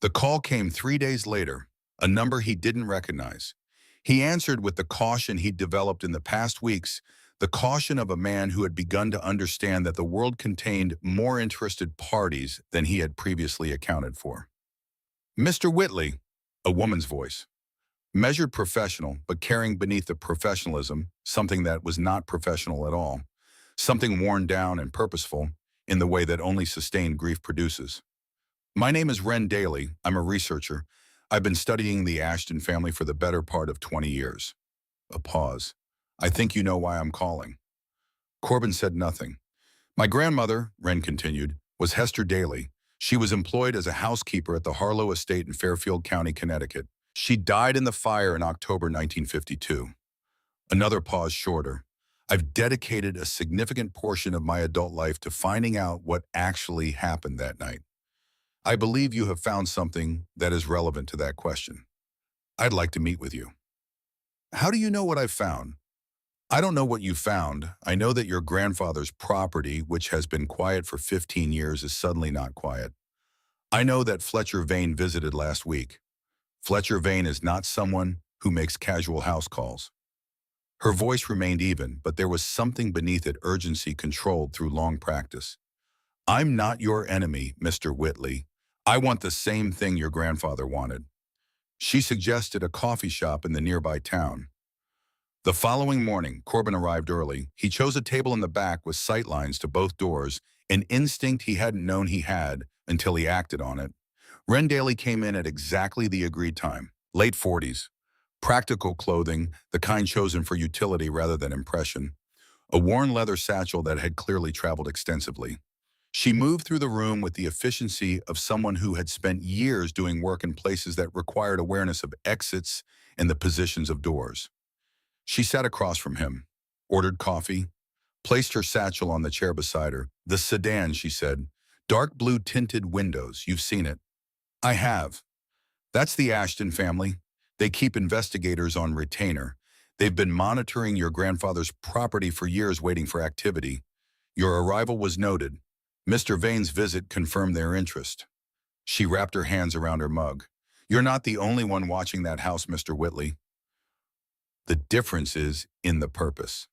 The call came 3 days later, a number he didn't recognize. He answered with the caution he'd developed in the past weeks, the caution of a man who had begun to understand that the world contained more interested parties than he had previously accounted for. "Mr. Whitley," a woman's voice. Measured professional, but carrying beneath the professionalism something that was not professional at all, something worn down and purposeful in the way that only sustained grief produces. "My name is Ren Daly. I'm a researcher. I've been studying the Ashton family for the better part of 20 years. A pause. "I think you know why I'm calling." Corbin said nothing. "My grandmother," Ren continued, "was Hester Daly. She was employed as a housekeeper at the Harlow Estate in Fairfield County, Connecticut. She died in the fire in October 1952. Another pause shorter. I've dedicated a significant portion of my adult life to finding out what actually happened that night. I believe you have found something that is relevant to that question. I'd like to meet with you. How do you know what I've found? I don't know what you found. I know that your grandfather's property, which has been quiet for 15 years, is suddenly not quiet. I know that Fletcher Vane visited last week. Fletcher Vane is not someone who makes casual house calls. Her voice remained even, but there was something beneath it, urgency controlled through long practice. I'm not your enemy, Mr. Whitley. I want the same thing your grandfather wanted. She suggested a coffee shop in the nearby town. The following morning, Corbin arrived early. He chose a table in the back with sightlines to both doors, an instinct he hadn't known he had until he acted on it. Ren Daly came in at exactly the agreed time, late 40s. Practical clothing, the kind chosen for utility rather than impression. A worn leather satchel that had clearly traveled extensively. She moved through the room with the efficiency of someone who had spent years doing work in places that required awareness of exits and the positions of doors. She sat across from him, ordered coffee, placed her satchel on the chair beside her. The sedan, she said. Dark blue tinted windows, you've seen it. I have. That's the Ashton family. They keep investigators on retainer. They've been monitoring your grandfather's property for years, waiting for activity. Your arrival was noted. Mr. Vane's visit confirmed their interest. She wrapped her hands around her mug. You're not the only one watching that house, Mr. Whitley. The difference is in the purpose.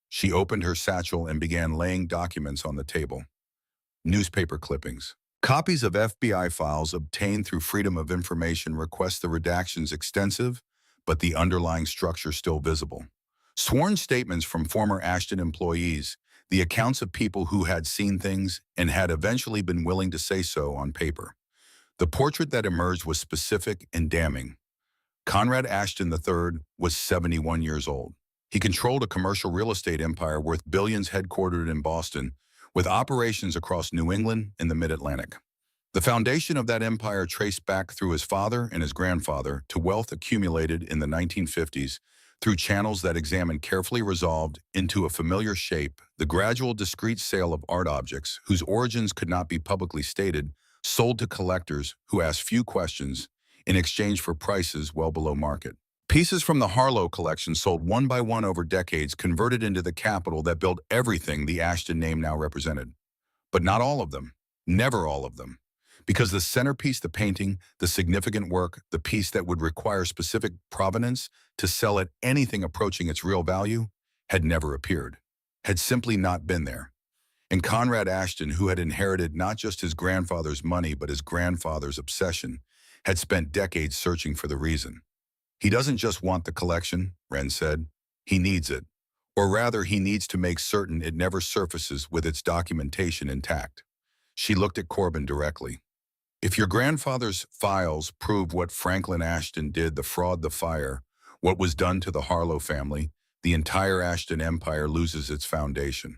She opened her satchel and began laying documents on the table. Newspaper clippings. Copies of FBI files obtained through Freedom of Information request the redactions extensive, but the underlying structure still visible. Sworn statements from former Ashton employees, the accounts of people who had seen things and had eventually been willing to say so on paper. The portrait that emerged was specific and damning. Conrad Ashton III was 71 years old. He controlled a commercial real estate empire worth billions headquartered in Boston, with operations across New England and the Mid-Atlantic. The foundation of that empire traced back through his father and his grandfather to wealth accumulated in the 1950s through channels that examined carefully resolved into a familiar shape the gradual discrete sale of art objects whose origins could not be publicly stated, sold to collectors who asked few questions in exchange for prices well below market. Pieces from the Harlow collection sold one by one over decades converted into the capital that built everything the Ashton name now represented. But not all of them. Never all of them. Because the centerpiece, the painting, the significant work, the piece that would require specific provenance to sell at anything approaching its real value, had never appeared, had simply not been there. And Conrad Ashton, who had inherited not just his grandfather's money but his grandfather's obsession, had spent decades searching for the reason. He doesn't just want the collection, Ren said. He needs it. Or rather, he needs to make certain it never surfaces with its documentation intact. She looked at Corbin directly. If your grandfather's files prove what Franklin Ashton did, the fraud, the fire, what was done to the Harlow family, the entire Ashton empire loses its foundation.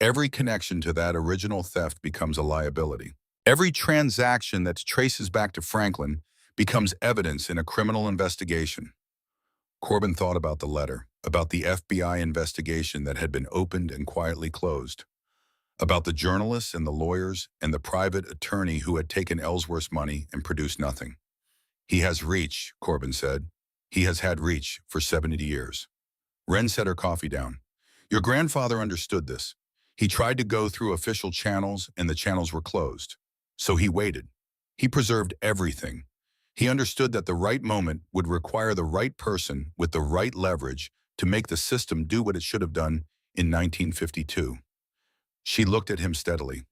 Every connection to that original theft becomes a liability. Every transaction that traces back to Franklin becomes evidence in a criminal investigation. Corbin thought about the letter, about the FBI investigation that had been opened and quietly closed, about the journalists and the lawyers and the private attorney who had taken Ellsworth's money and produced nothing. He has reach, Corbin said. He has had reach for 70 years. Ren set her coffee down. Your grandfather understood this. He tried to go through official channels and the channels were closed. So he waited. He preserved everything. He understood that the right moment would require the right person with the right leverage to make the system do what it should have done in 1952. She looked at him steadily.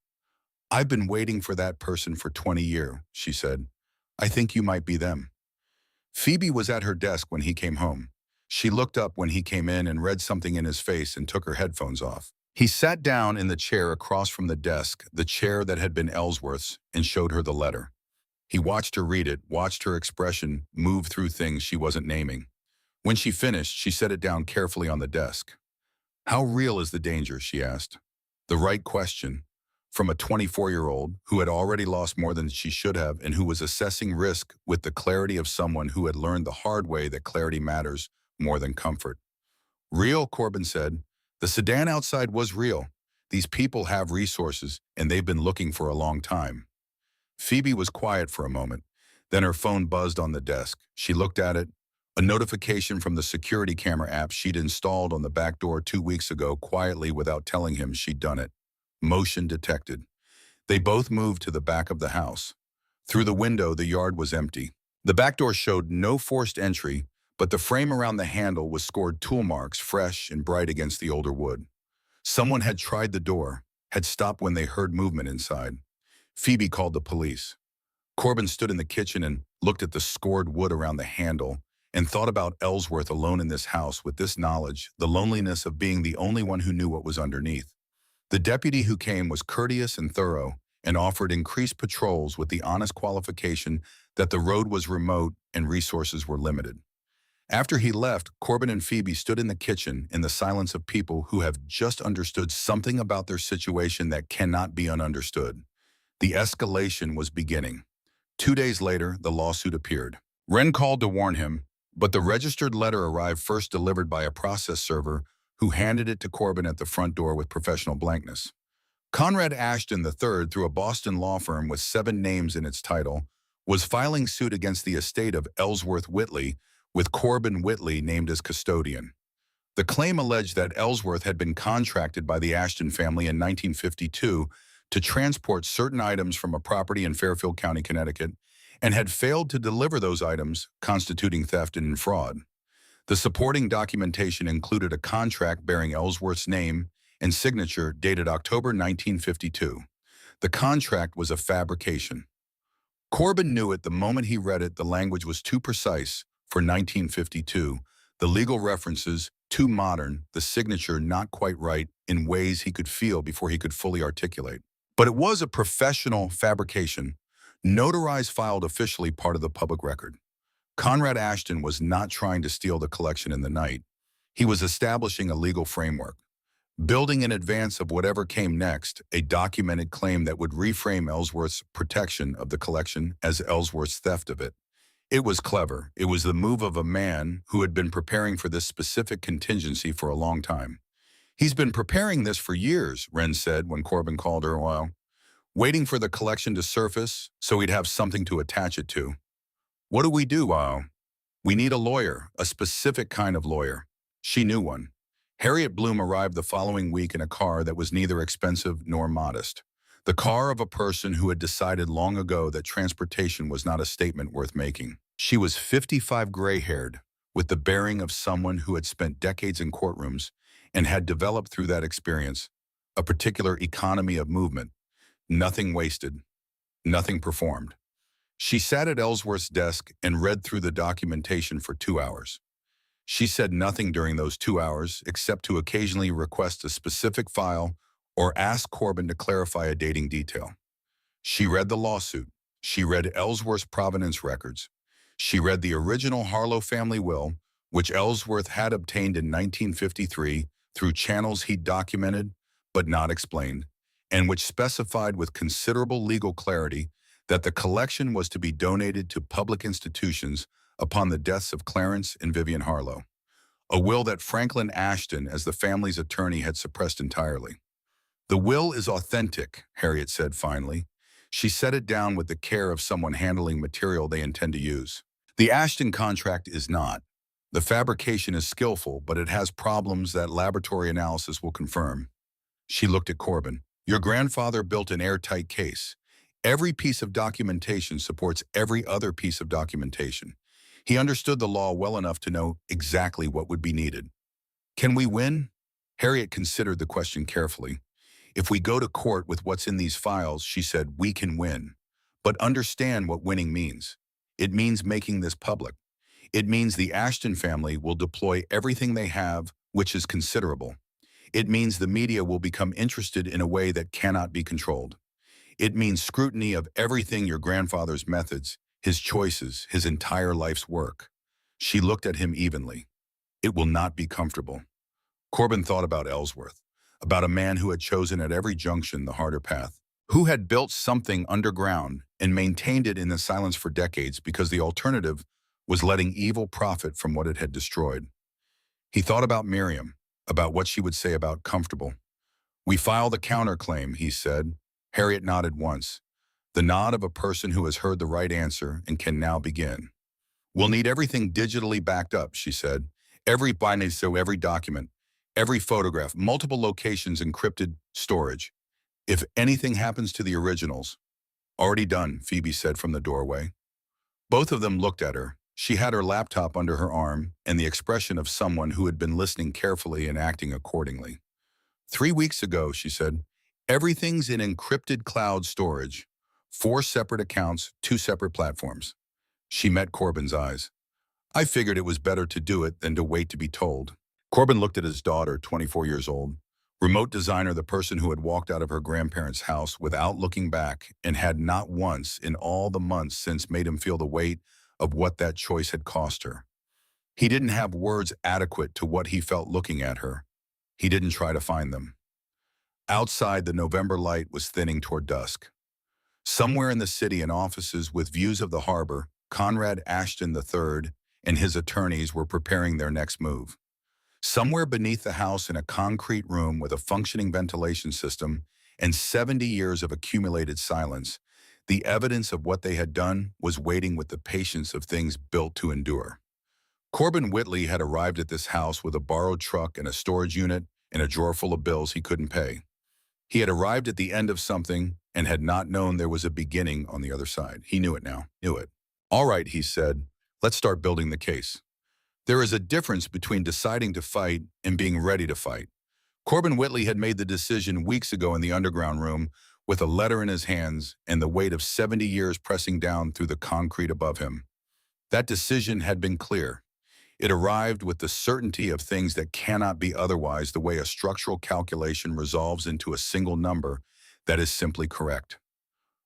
I've been waiting for that person for 20 years, she said. I think you might be them. Phoebe was at her desk when he came home. She looked up when he came in and read something in his face and took her headphones off. He sat down in the chair across from the desk, the chair that had been Ellsworth's, and showed her the letter. He watched her read it, watched her expression move through things she wasn't naming. When she finished, she set it down carefully on the desk. How real is the danger, she asked. The right question, from a 24-year-old who had already lost more than she should have and who was assessing risk with the clarity of someone who had learned the hard way that clarity matters more than comfort. Real, Corbin said. The sedan outside was real. These people have resources, and they've been looking for a long time. Phoebe was quiet for a moment. Then her phone buzzed on the desk. She looked at it. A notification from the security camera app she'd installed on the back door 2 weeks ago quietly without telling him she'd done it. Motion detected. They both moved to the back of the house. Through the window, the yard was empty. The back door showed no forced entry, but the frame around the handle was scored tool marks, fresh and bright against the older wood. Someone had tried the door, had stopped when they heard movement inside. Phoebe called the police. Corbin stood in the kitchen and looked at the scored wood around the handle and thought about Ellsworth alone in this house with this knowledge, the loneliness of being the only one who knew what was underneath. The deputy who came was courteous and thorough and offered increased patrols with the honest qualification that the road was remote and resources were limited. After he left, Corbin and Phoebe stood in the kitchen in the silence of people who have just understood something about their situation that cannot be ununderstood. The escalation was beginning. 2 days later, the lawsuit appeared. Wren called to warn him, but the registered letter arrived first delivered by a process server who handed it to Corbin at the front door with professional blankness. Conrad Ashton III, through a Boston law firm with 7 names in its title, was filing suit against the estate of Ellsworth Whitley, with Corbin Whitley named as custodian. The claim alleged that Ellsworth had been contracted by the Ashton family in 1952 to transport certain items from a property in Fairfield County, Connecticut, and had failed to deliver those items, constituting theft and fraud. The supporting documentation included a contract bearing Ellsworth's name and signature dated October 1952. The contract was a fabrication. Corbin knew it the moment he read it. The language was too precise for 1952, the legal references too modern, the signature not quite right in ways he could feel before he could fully articulate. But it was a professional fabrication, notarized, filed officially, part of the public record. Conrad Ashton was not trying to steal the collection in the night. He was establishing a legal framework, building in advance of whatever came next, a documented claim that would reframe Ellsworth's protection of the collection as Ellsworth's theft of it. It was clever. It was the move of a man who had been preparing for this specific contingency for a long time. He's been preparing this for years, Wren said when Corbin called her a while, waiting for the collection to surface so he'd have something to attach it to. What do we do, Wow? We need a lawyer, a specific kind of lawyer. She knew one. Harriet Bloom arrived the following week in a car that was neither expensive nor modest. The car of a person who had decided long ago that transportation was not a statement worth making. She was 55, gray-haired, with the bearing of someone who had spent decades in courtrooms and had developed through that experience a particular economy of movement. Nothing wasted, nothing performed. She sat at Ellsworth's desk and read through the documentation for 2 hours. She said nothing during those 2 hours except to occasionally request a specific file or ask Corbin to clarify a dating detail. She read the lawsuit. She read Ellsworth's provenance records. She read the original Harlow family will, which Ellsworth had obtained in 1953 through channels he'd documented but not explained, and which specified with considerable legal clarity that the collection was to be donated to public institutions upon the deaths of Clarence and Vivian Harlow, a will that Franklin Ashton, as the family's attorney, had suppressed entirely. The will is authentic, Harriet said finally. She set it down with the care of someone handling material they intend to use. The Ashton contract is not. The fabrication is skillful, but it has problems that laboratory analysis will confirm. She looked at Corbin. Your grandfather built an airtight case. Every piece of documentation supports every other piece of documentation. He understood the law well enough to know exactly what would be needed. Can we win? Harriet considered the question carefully. If we go to court with what's in these files, she said, we can win. But understand what winning means. It means making this public. It means the Ashton family will deploy everything they have, which is considerable. It means the media will become interested in a way that cannot be controlled. It means scrutiny of everything, your grandfather's methods, his choices, his entire life's work. She looked at him evenly. It will not be comfortable. Corbin thought about Ellsworth, about a man who had chosen at every junction the harder path, who had built something underground and maintained it in the silence for decades because the alternative was letting evil profit from what it had destroyed. He thought about Miriam, about what she would say about comfortable. "We filed a counterclaim," he said. Harriet nodded once, the nod of a person who has heard the right answer and can now begin. "We'll need everything digitally backed up," she said. "Every binary, so every document, every photograph, multiple locations, encrypted storage. If anything happens to the originals." "Already done," Phoebe said from the doorway. Both of them looked at her. She had her laptop under her arm and the expression of someone who had been listening carefully and acting accordingly. "3 weeks ago," she said, "everything's in encrypted cloud storage. 4 separate accounts, 2 separate platforms." She met Corbin's eyes. "I figured it was better to do it than to wait to be told." Corbin looked at his daughter, 24 years old, remote designer, the person who had walked out of her grandparents' house without looking back and had not once in all the months since made him feel the weight of what that choice had cost her. He didn't have words adequate to what he felt looking at her. He didn't try to find them. Outside, the November light was thinning toward dusk. Somewhere in the city, in offices with views of the harbor, Conrad Ashton III and his attorneys were preparing their next move. Somewhere beneath the house, in a concrete room with a functioning ventilation system and 70 years of accumulated silence, the evidence of what they had done was waiting with the patience of things built to endure. Corbin Whitley had arrived at this house with a borrowed truck and a storage unit and a drawer full of bills he couldn't pay. He had arrived at the end of something and had not known there was a beginning on the other side. He knew it now, knew it. "All right," he said, "let's start building the case." There is a difference between deciding to fight and being ready to fight. Corbin Whitley had made the decision weeks ago in the underground room with a letter in his hands and the weight of 70 years pressing down through the concrete above him. That decision had been clear. It arrived with the certainty of things that cannot be otherwise, the way a structural calculation resolves into a single number that is simply correct.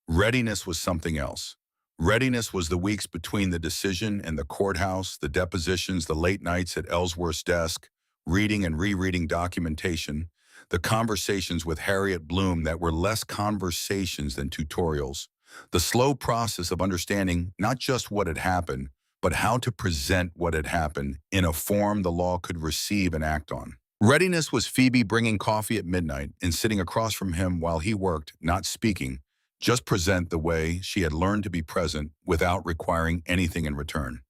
Readiness was something else. Readiness was the weeks between the decision and the courthouse, the depositions, the late nights at Ellsworth's desk, reading and rereading documentation, the conversations with Harriet Bloom that were less conversations than tutorials, the slow process of understanding not just what had happened, but how to present what had happened in a form the law could receive and act on. Readiness was Phoebe bringing coffee at midnight and sitting across from him while he worked, not speaking, just present the way she had learned to be present without requiring anything in return.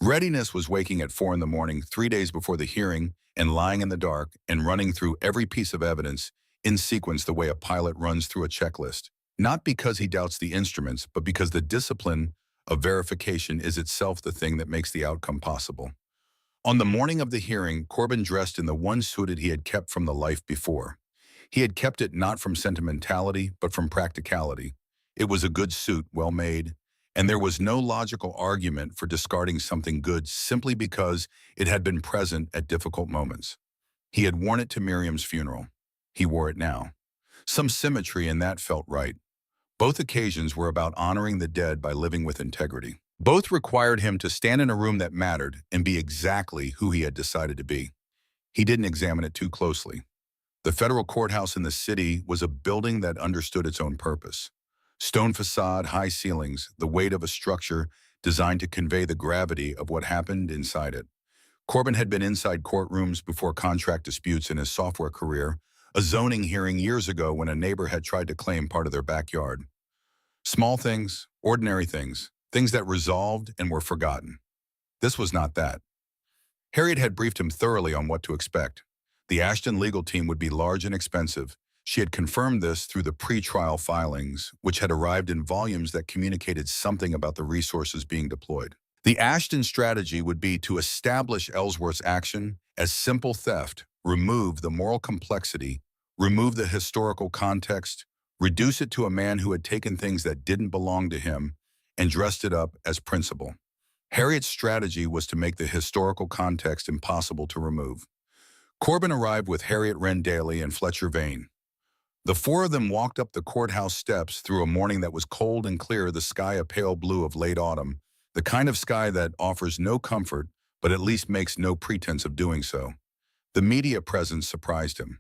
Readiness was waking at 4 in the morning, 3 days before the hearing, and lying in the dark and running through every piece of evidence in sequence the way a pilot runs through a checklist. Not because he doubts the instruments, but because the discipline of verification is itself the thing that makes the outcome possible. On the morning of the hearing, Corbin dressed in the one suited he had kept from the life before. He had kept it not from sentimentality, but from practicality. It was a good suit, well made, and there was no logical argument for discarding something good simply because it had been present at difficult moments. He had worn it to Miriam's funeral. He wore it now. Some symmetry in that felt right. Both occasions were about honoring the dead by living with integrity. Both required him to stand in a room that mattered and be exactly who he had decided to be. He didn't examine it too closely. The federal courthouse in the city was a building that understood its own purpose. Stone facade, high ceilings, the weight of a structure designed to convey the gravity of what happened inside it. Corbin had been inside courtrooms before contract disputes in his software career, a zoning hearing years ago when a neighbor had tried to claim part of their backyard. Small things, ordinary things, things that resolved and were forgotten. This was not that. Harriet had briefed him thoroughly on what to expect. The Ashton legal team would be large and expensive. She had confirmed this through the pre-trial filings, which had arrived in volumes that communicated something about the resources being deployed. The Ashton strategy would be to establish Ellsworth's action as simple theft, remove the moral complexity, remove the historical context, reduce it to a man who had taken things that didn't belong to him and dressed it up as principle. Harriet's strategy was to make the historical context impossible to remove. Corbin arrived with Harriet Wren Daly and Fletcher Vane. The four of them walked up the courthouse steps through a morning that was cold and clear, the sky a pale blue of late autumn, the kind of sky that offers no comfort but at least makes no pretense of doing so. The media presence surprised him.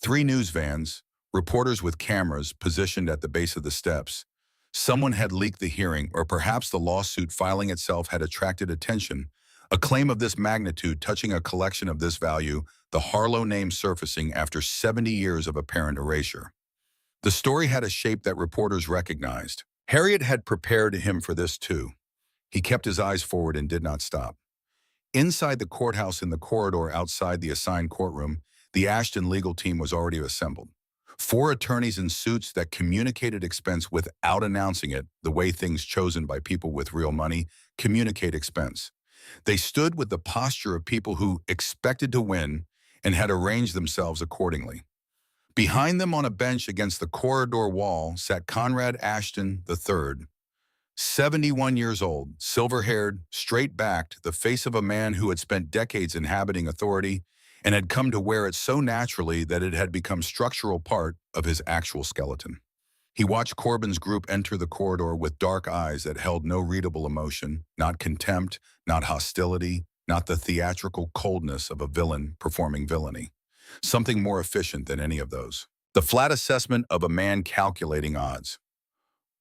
3 news vans, reporters with cameras positioned at the base of the steps. Someone had leaked the hearing, or perhaps the lawsuit filing itself had attracted attention, A claim of this magnitude touching a collection of this value, the Harlow name surfacing after 70 years of apparent erasure. The story had a shape that reporters recognized. Harriet had prepared him for this too. He kept his eyes forward and did not stop. Inside the courthouse in the corridor outside the assigned courtroom, the Ashton legal team was already assembled. 4 attorneys in suits that communicated expense without announcing it, the way things chosen by people with real money communicate expense. They stood with the posture of people who expected to win and had arranged themselves accordingly. Behind them on a bench against the corridor wall sat Conrad Ashton III, 71 years old, silver-haired, straight-backed, the face of a man who had spent decades inhabiting authority and had come to wear it so naturally that it had become structural part of his actual skeleton. He watched Corbin's group enter the corridor with dark eyes that held no readable emotion, not contempt, not hostility, not the theatrical coldness of a villain performing villainy. Something more efficient than any of those. The flat assessment of a man calculating odds.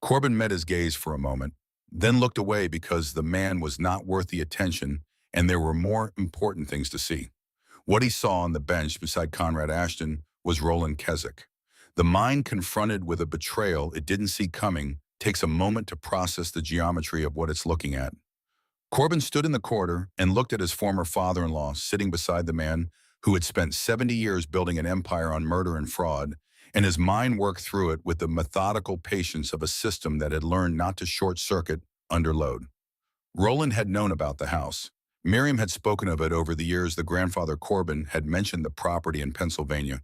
Corbin met his gaze for a moment, then looked away because the man was not worth the attention and there were more important things to see. What he saw on the bench beside Conrad Ashton was Roland Keswick. The mind confronted with a betrayal it didn't see coming takes a moment to process the geometry of what it's looking at. Corbin stood in the corridor and looked at his former father-in-law sitting beside the man who had spent 70 years building an empire on murder and fraud, and his mind worked through it with the methodical patience of a system that had learned not to short-circuit under load. Roland had known about the house. Miriam had spoken of it over the years. The grandfather Corbin had mentioned the property in Pennsylvania.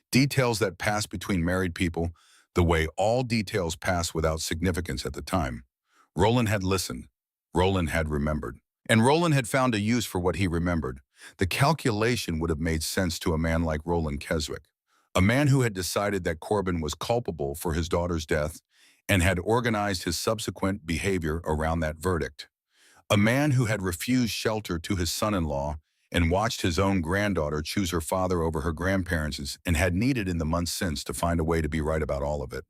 Details that passed between married people, the way all details pass without significance at the time. Roland had listened. Roland had remembered. And Roland had found a use for what he remembered. The calculation would have made sense to a man like Roland Keswick, a man who had decided that Corbin was culpable for his daughter's death and had organized his subsequent behavior around that verdict. A man who had refused shelter to his son-in-law and watched his own granddaughter choose her father over her grandparents and had needed in the months since to find a way to be right about all of it.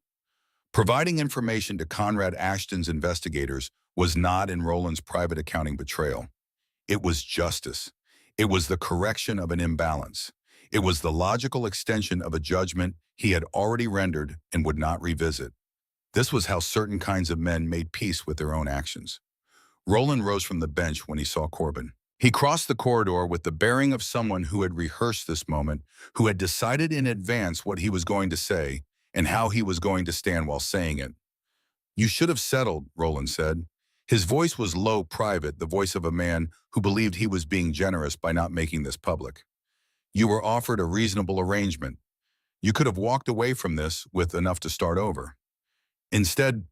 Providing information to Conrad Ashton's investigators was not in Roland's private accounting betrayal. It was justice. It was the correction of an imbalance. It was the logical extension of a judgment he had already rendered and would not revisit. This was how certain kinds of men made peace with their own actions. Roland rose from the bench when he saw Corbin. He crossed the corridor with the bearing of someone who had rehearsed this moment, who had decided in advance what he was going to say and how he was going to stand while saying it. "You should have settled," Roland said. His voice was low, private, the voice of a man who believed he was being generous by not making this public. "You were offered a reasonable arrangement. You could have walked away from this with enough to start over. Instead,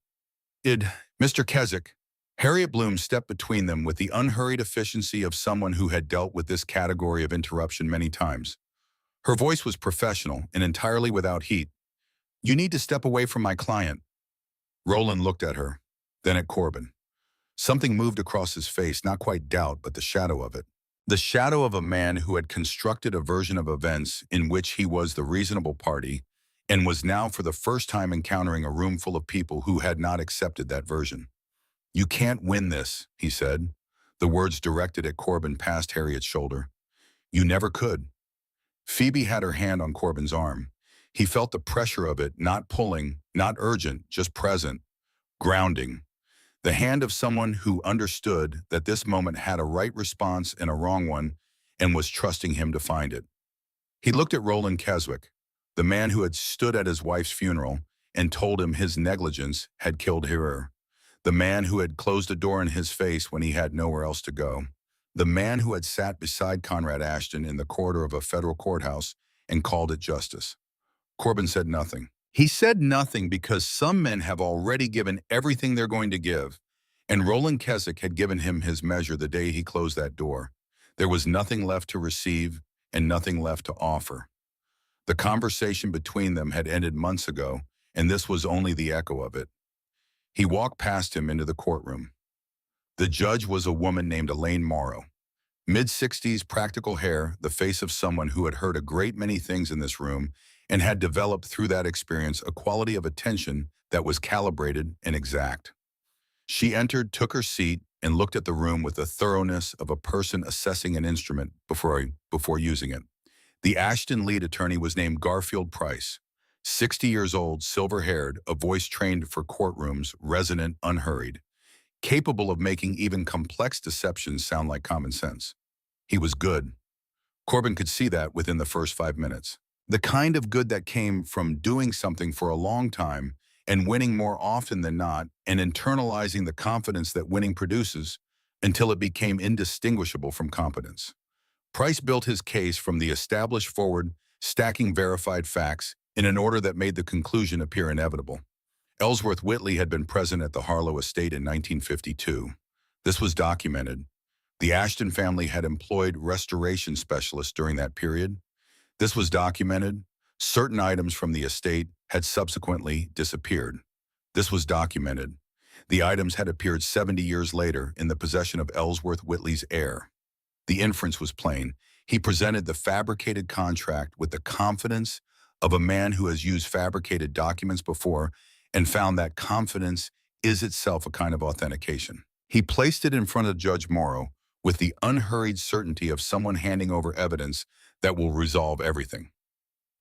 Mr. Keswick." Harriet Bloom stepped between them with the unhurried efficiency of someone who had dealt with this category of interruption many times. Her voice was professional and entirely without heat. "You need to step away from my client." Roland looked at her, then at Corbin. Something moved across his face, not quite doubt, but the shadow of it. The shadow of a man who had constructed a version of events in which he was the reasonable party and was now for the first time encountering a room full of people who had not accepted that version. "You can't win this," he said, the words directed at Corbin past Harriet's shoulder. "You never could." Phoebe had her hand on Corbin's arm. He felt the pressure of it, not pulling, not urgent, just present, grounding. The hand of someone who understood that this moment had a right response and a wrong one and was trusting him to find it. He looked at Roland Keswick, the man who had stood at his wife's funeral and told him his negligence had killed her. The man who had closed a door in his face when he had nowhere else to go. The man who had sat beside Conrad Ashton in the corridor of a federal courthouse and called it justice. Corbin said nothing. He said nothing because some men have already given everything they're going to give, and Roland Keswick had given him his measure the day he closed that door. There was nothing left to receive and nothing left to offer. The conversation between them had ended months ago, and this was only the echo of it. He walked past him into the courtroom. The judge was a woman named Elaine Morrow. Mid-60s, practical hair, the face of someone who had heard a great many things in this room and had developed through that experience a quality of attention that was calibrated and exact. She entered, took her seat, and looked at the room with the thoroughness of a person assessing an instrument before using it. The Ashton lead attorney was named Garfield Price, 60 years old, silver-haired, a voice trained for courtrooms, resonant, unhurried, capable of making even complex deceptions sound like common sense. He was good. Corbin could see that within the first 5 minutes. The kind of good that came from doing something for a long time and winning more often than not and internalizing the confidence that winning produces until it became indistinguishable from competence. Price built his case from the established forward, stacking verified facts in an order that made the conclusion appear inevitable. Ellsworth Whitley had been present at the Harlow estate in 1952. This was documented. The Ashton family had employed restoration specialists during that period. This was documented. Certain items from the estate had subsequently disappeared. This was documented. The items had appeared 70 years later in the possession of Ellsworth Whitley's heir. The inference was plain. He presented the fabricated contract with the confidence of a man who has used fabricated documents before and found that confidence is itself a kind of authentication. He placed it in front of Judge Morrow with the unhurried certainty of someone handing over evidence that will resolve everything.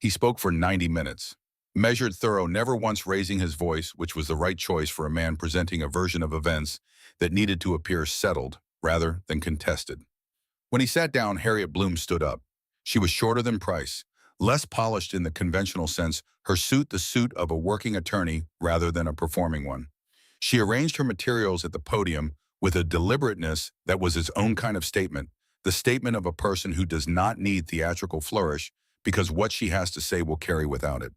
He spoke for 90 minutes, measured, thorough, never once raising his voice, which was the right choice for a man presenting a version of events that needed to appear settled rather than contested. When he sat down, Harriet Bloom stood up. She was shorter than Price, less polished in the conventional sense, her suit the suit of a working attorney rather than a performing one. She arranged her materials at the podium with a deliberateness that was its own kind of statement, the statement of a person who does not need theatrical flourish because what she has to say will carry without it.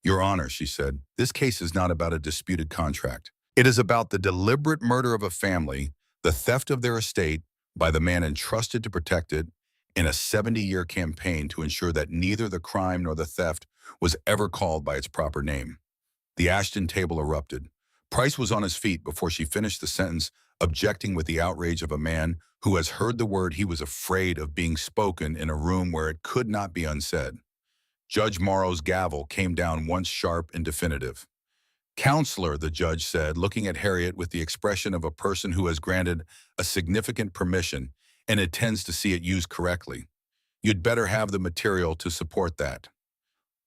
Your Honor, she said, this case is not about a disputed contract. It is about the deliberate murder of a family, the theft of their estate by the man entrusted to protect it in a 70-year campaign to ensure that neither the crime nor the theft was ever called by its proper name. The Ashton table erupted. Price was on his feet before she finished the sentence, objecting with the outrage of a man who has heard the word he was afraid of being spoken in a room where it could not be unsaid. Judge Morrow's gavel came down once sharp and definitive. Counselor, the judge said, looking at Harriet with the expression of a person who has granted a significant permission and intends to see it used correctly. You'd better have the material to support that.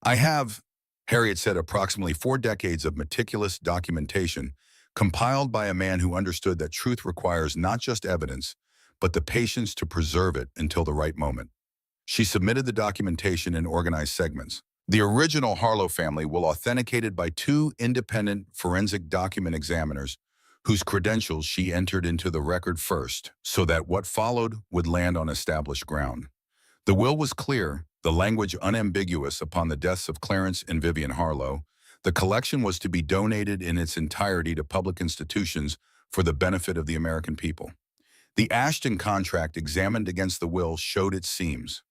I have, Harriet said, approximately 4 decades of meticulous documentation compiled by a man who understood that truth requires not just evidence, but the patience to preserve it until the right moment. She submitted the documentation in organized segments. The original Harlow family will authenticate it by 2 independent forensic document examiners whose credentials she entered into the record first, so that what followed would land on established ground. The will was clear, the language unambiguous upon the deaths of Clarence and Vivian Harlow. The collection was to be donated in its entirety to public institutions for the benefit of the American people. The Ashton contract examined against the will showed its seams.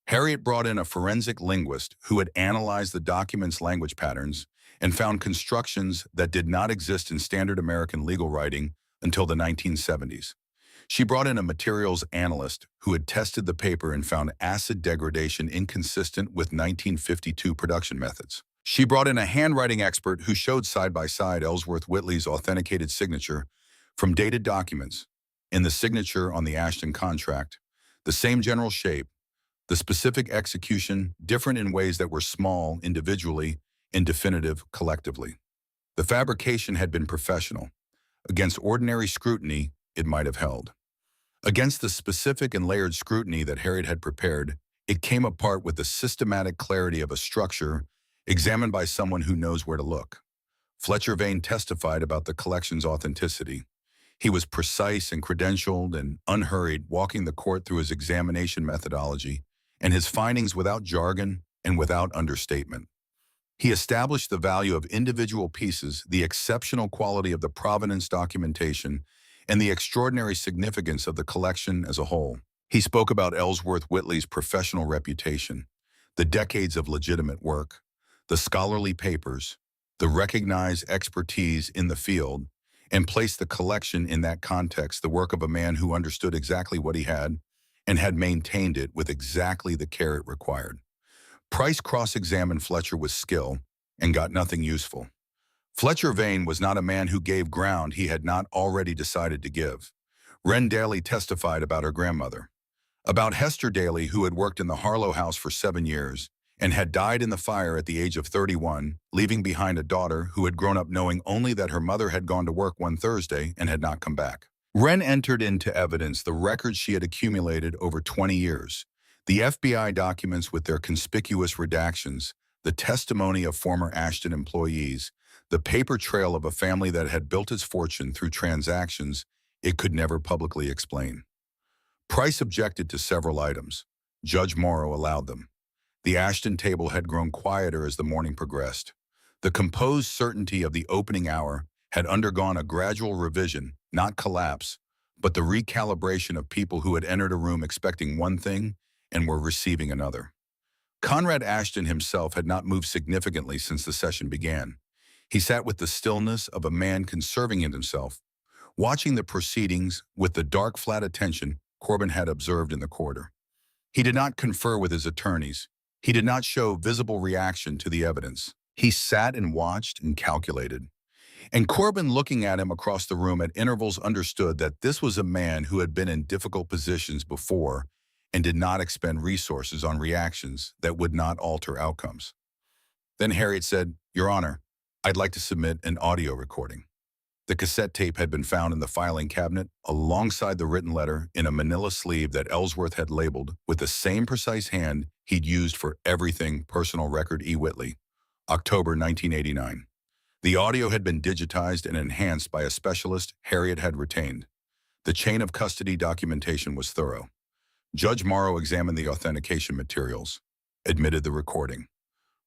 Harriet brought in a forensic linguist who had analyzed the document's language patterns and found constructions that did not exist in standard American legal writing until the 1970s. She brought in a materials analyst who had tested the paper and found acid degradation inconsistent with 1952 production methods. She brought in a handwriting expert who showed side by side Ellsworth Whitley's authenticated signature from dated documents in the signature on the Ashton contract, the same general shape, the specific execution different in ways that were small individually and definitive collectively. The fabrication had been professional. Against ordinary scrutiny, it might have held. Against the specific and layered scrutiny that Harriet had prepared, it came apart with the systematic clarity of a structure examined by someone who knows where to look. Fletcher Vane testified about the collection's authenticity. He was precise and credentialed and unhurried, walking the court through his examination methodology and his findings without jargon and without understatement. He established the value of individual pieces, the exceptional quality of the provenance documentation, and the extraordinary significance of the collection as a whole. He spoke about Ellsworth Whitley's professional reputation, the decades of legitimate work, the scholarly papers, the recognized expertise in the field, and placed the collection in that context, the work of a man who understood exactly what he had and had maintained it with exactly the care it required. Price cross-examined Fletcher with skill and got nothing useful. Fletcher Vane was not a man who gave ground he had not already decided to give. Wren Daly testified about her grandmother, about Hester Daly, who had worked in the Harlow house for 7 years and had died in the fire at the age of 31, leaving behind a daughter who had grown up knowing only that her mother had gone to work one Thursday and had not come back. Wren entered into evidence the records she had accumulated over 20 years, the FBI documents with their conspicuous redactions, the testimony of former Ashton employees, the paper trail of a family that had built its fortune through transactions it could never publicly explain. Price objected to several items. Judge Morrow allowed them. The Ashton table had grown quieter as the morning progressed. The composed certainty of the opening hour had undergone a gradual revision, not collapse, but the recalibration of people who had entered a room expecting one thing and were receiving another. Conrad Ashton himself had not moved significantly since the session began. He sat with the stillness of a man conserving himself, watching the proceedings with the dark, flat attention Corbin had observed in the corridor. He did not confer with his attorneys. He did not show visible reaction to the evidence. He sat and watched and calculated. And Corbin, looking at him across the room at intervals, understood that this was a man who had been in difficult positions before and did not expend resources on reactions that would not alter outcomes. Then Harriet said, "Your Honor, I'd like to submit an audio recording." The cassette tape had been found in the filing cabinet alongside the written letter in a manila sleeve that Ellsworth had labeled with the same precise hand he'd used for everything personal record E. Whitley, October 1989. The audio had been digitized and enhanced by a specialist Harriet had retained. The chain of custody documentation was thorough. Judge Morrow examined the authentication materials, admitted the recording.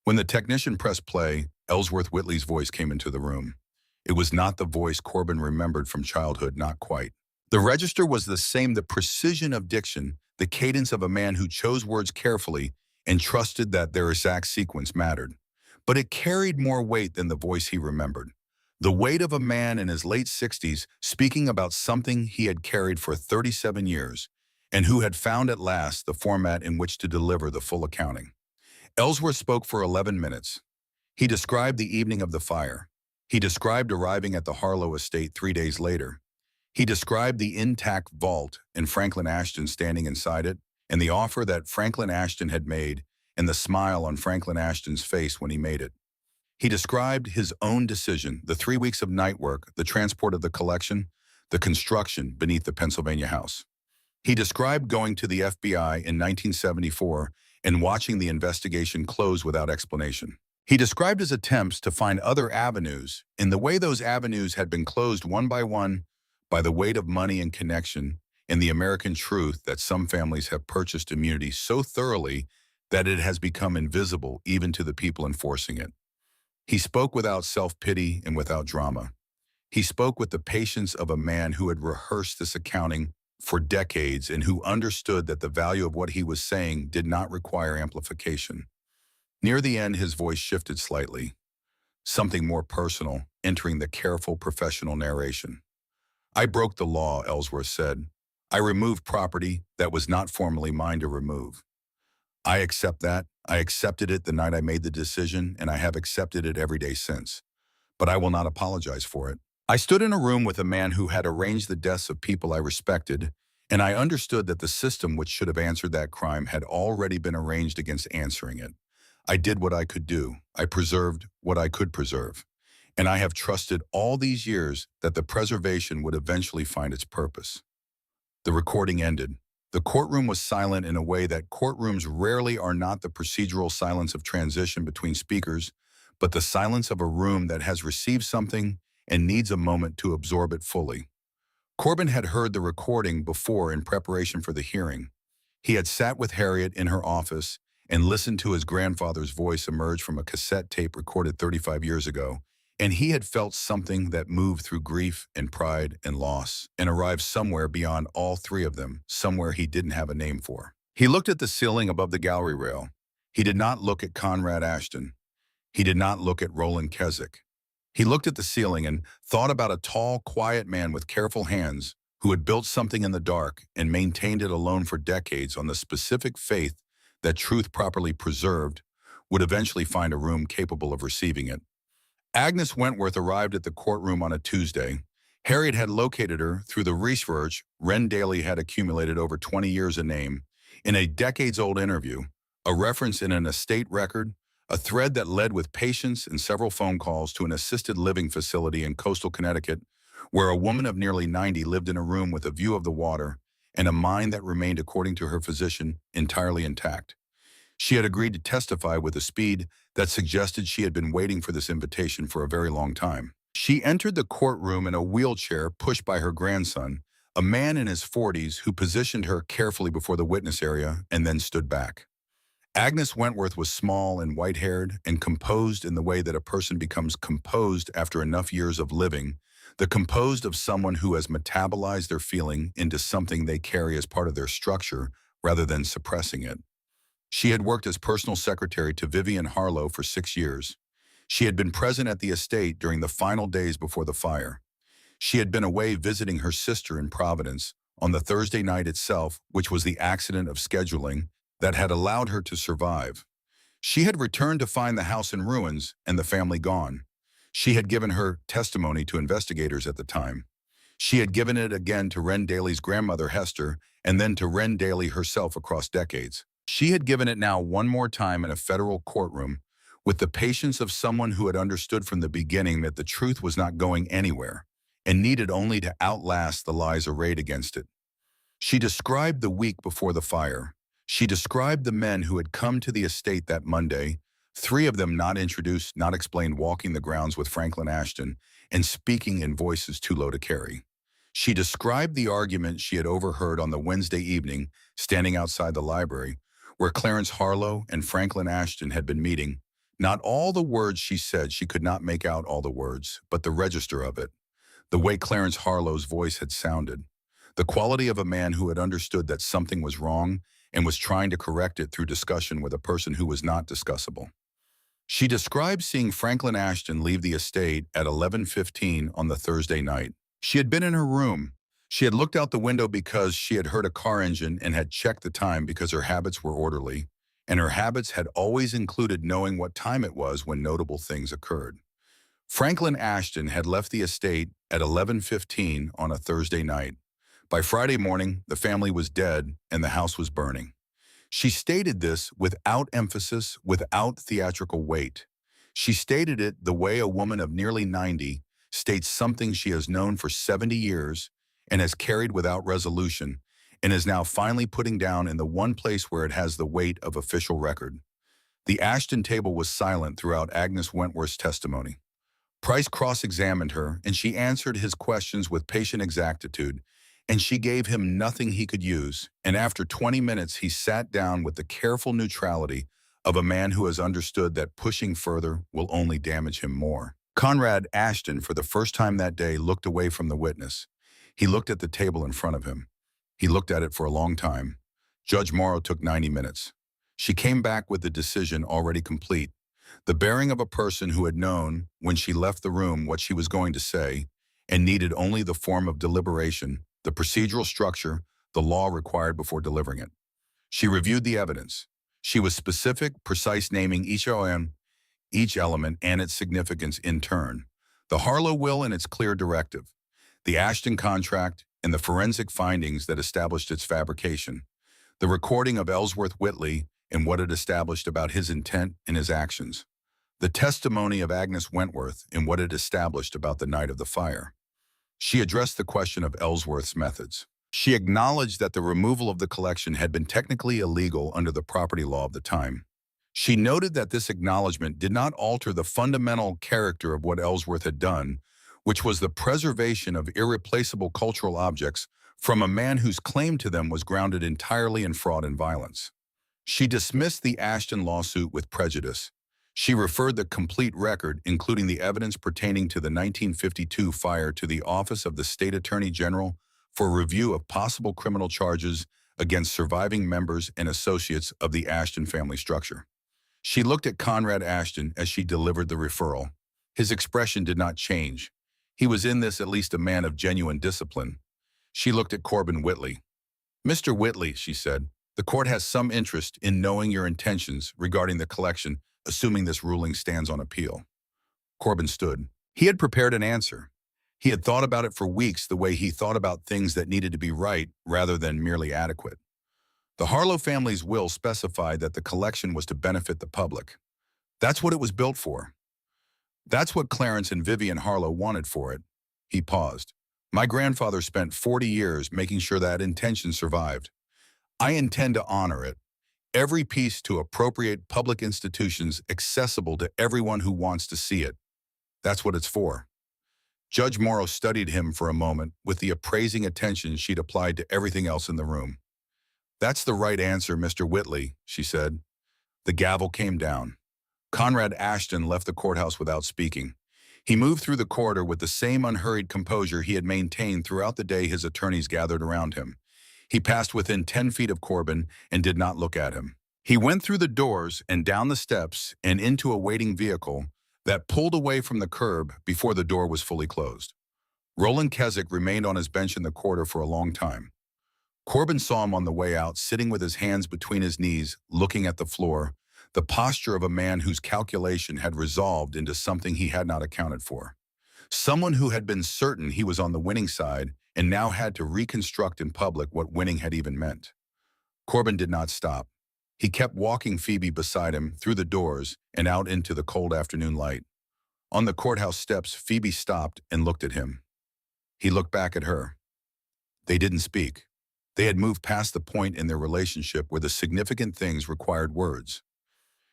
When the technician pressed play, Ellsworth Whitley's voice came into the room. It was not the voice Corbin remembered from childhood, not quite. The register was the same, the precision of diction, the cadence of a man who chose words carefully and trusted that their exact sequence mattered. But it carried more weight than the voice he remembered. The weight of a man in his late 60s speaking about something he had carried for 37 years and who had found at last the format in which to deliver the full accounting. Ellsworth spoke for 11 minutes. He described the evening of the fire. He described arriving at the Harlow estate 3 days later. He described the intact vault and Franklin Ashton standing inside it, and the offer that Franklin Ashton had made, and the smile on Franklin Ashton's face when he made it. He described his own decision, the 3 weeks of night work, the transport of the collection, the construction beneath the Pennsylvania house. He described going to the FBI in 1974 and watching the investigation close without explanation. He described his attempts to find other avenues in the way those avenues had been closed one by the weight of money and connection, and the American truth that some families have purchased immunity so thoroughly that it has become invisible even to the people enforcing it. He spoke without self-pity and without drama. He spoke with the patience of a man who had rehearsed this accounting for decades and who understood that the value of what he was saying did not require amplification. Near the end, his voice shifted slightly, something more personal, entering the careful professional narration. "I broke the law," Ellsworth said. "I removed property that was not formally mine to remove. I accept that. I accepted it the night I made the decision, and I have accepted it every day since. But I will not apologize for it. I stood in a room with a man who had arranged the deaths of people I respected, and I understood that the system which should have answered that crime had already been arranged against answering it. I did what I could do. I preserved what I could preserve. And I have trusted all these years that the preservation would eventually find its purpose." The recording ended. The courtroom was silent in a way that courtrooms rarely are, not the procedural silence of transition between speakers, but the silence of a room that has received something and needs a moment to absorb it fully. Corbin had heard the recording before in preparation for the hearing. He had sat with Harriet in her office and listened to his grandfather's voice emerge from a cassette tape recorded 35 years ago, and he had felt something that moved through grief and pride and loss and arrived somewhere beyond all three of them, somewhere he didn't have a name for. He looked at the ceiling above the gallery rail. He did not look at Conrad Ashton. He did not look at Roland Keswick. He looked at the ceiling and thought about a tall, quiet man with careful hands who had built something in the dark and maintained it alone for decades on the specific faith that truth properly preserved would eventually find a room capable of receiving it. Agnes Wentworth arrived at the courtroom on a Tuesday. Harriet had located her through the research Ren Daly had accumulated over 20 years a name, in a decades-old interview, a reference in an estate record, a thread that led with patience and several phone calls to an assisted living facility in coastal Connecticut, where a woman of nearly 90 lived in a room with a view of the water and a mind that remained, according to her physician, entirely intact. She had agreed to testify with a speed that suggested she had been waiting for this invitation for a very long time. She entered the courtroom in a wheelchair pushed by her grandson, a man in his 40s who positioned her carefully before the witness area and then stood back. Agnes Wentworth was small and white-haired and composed in the way that a person becomes composed after enough years of living, the composed of someone who has metabolized their feeling into something they carry as part of their structure rather than suppressing it. She had worked as personal secretary to Vivian Harlow for 6 years. She had been present at the estate during the final days before the fire. She had been away visiting her sister in Providence on the Thursday night itself, which was the accident of scheduling that had allowed her to survive. She had returned to find the house in ruins and the family gone. She had given her testimony to investigators at the time. She had given it again to Ren Daly's grandmother Hester and then to Ren Daly herself across decades. She had given it now one more time in a federal courtroom with the patience of someone who had understood from the beginning that the truth was not going anywhere and needed only to outlast the lies arrayed against it. She described the week before the fire. She described the men who had come to the estate that Monday, 3 of them not introduced, not explained, walking the grounds with Franklin Ashton and speaking in voices too low to carry. She described the argument she had overheard on the Wednesday evening, standing outside the library, where Clarence Harlow and Franklin Ashton had been meeting. Not all the words she said, she could not make out all the words, but the register of it, the way Clarence Harlow's voice had sounded, the quality of a man who had understood that something was wrong and was trying to correct it through discussion with a person who was not discussable. She described seeing Franklin Ashton leave the estate at 11:15 on the Thursday night. She had been in her room. She had looked out the window because she had heard a car engine and had checked the time because her habits were orderly, and her habits had always included knowing what time it was when notable things occurred. Franklin Ashton had left the estate at 11:15 on a Thursday night. By Friday morning, the family was dead and the house was burning. She stated this without emphasis, without theatrical weight. She stated it the way a woman of nearly 90 states something she has known for 70 years and has carried without resolution, and is now finally putting down in the one place where it has the weight of official record. The Ashton table was silent throughout Agnes Wentworth's testimony. Price cross-examined her, and she answered his questions with patient exactitude, and she gave him nothing he could use, and after 20 minutes he sat down with the careful neutrality of a man who has understood that pushing further will only damage him more. Conrad Ashton, for the first time that day, looked away from the witness. He looked at the table in front of him. He looked at it for a long time. Judge Morrow took 90 minutes. She came back with the decision already complete, the bearing of a person who had known, when she left the room, what she was going to say, and needed only the form of deliberation, the procedural structure, the law required before delivering it. She reviewed the evidence. She was specific, precise, naming each element and its significance in turn. The Harlow will and its clear directive, the Ashton contract, and the forensic findings that established its fabrication, the recording of Ellsworth Whitley and what it established about his intent and his actions, the testimony of Agnes Wentworth and what it established about the night of the fire. She addressed the question of Ellsworth's methods. She acknowledged that the removal of the collection had been technically illegal under the property law of the time. She noted that this acknowledgement did not alter the fundamental character of what Ellsworth had done, which was the preservation of irreplaceable cultural objects from a man whose claim to them was grounded entirely in fraud and violence. She dismissed the Ashton lawsuit with prejudice. She referred the complete record, including the evidence pertaining to the 1952 fire, to the Office of the State Attorney General for review of possible criminal charges against surviving members and associates of the Ashton family structure. She looked at Conrad Ashton as she delivered the referral. His expression did not change. He was in this at least a man of genuine discipline. She looked at Corbin Whitley. "Mr. Whitley," she said, "the court has some interest in knowing your intentions regarding the collection, assuming this ruling stands on appeal." Corbin stood. He had prepared an answer. He had thought about it for weeks the way he thought about things that needed to be right rather than merely adequate. The Harlow family's will specified that the collection was to benefit the public. That's what it was built for. That's what Clarence and Vivian Harlow wanted for it. He paused. My grandfather spent 40 years making sure that intention survived. I intend to honor it. Every piece to appropriate public institutions accessible to everyone who wants to see it. That's what it's for. Judge Morrow studied him for a moment with the appraising attention she'd applied to everything else in the room. That's the right answer, Mr. Whitley, she said. The gavel came down. Conrad Ashton left the courthouse without speaking. He moved through the corridor with the same unhurried composure he had maintained throughout the day his attorneys gathered around him. He passed within 10 feet of Corbin and did not look at him. He went through the doors and down the steps and into a waiting vehicle that pulled away from the curb before the door was fully closed. Roland Keswick remained on his bench in the corridor for a long time. Corbin saw him on the way out, sitting with his hands between his knees, looking at the floor, the posture of a man whose calculation had resolved into something he had not accounted for. Someone who had been certain he was on the winning side and now had to reconstruct in public what winning had even meant. Corbin did not stop. He kept walking Phoebe beside him through the doors and out into the cold afternoon light. On the courthouse steps, Phoebe stopped and looked at him. He looked back at her. They didn't speak. They had moved past the point in their relationship where the significant things required words.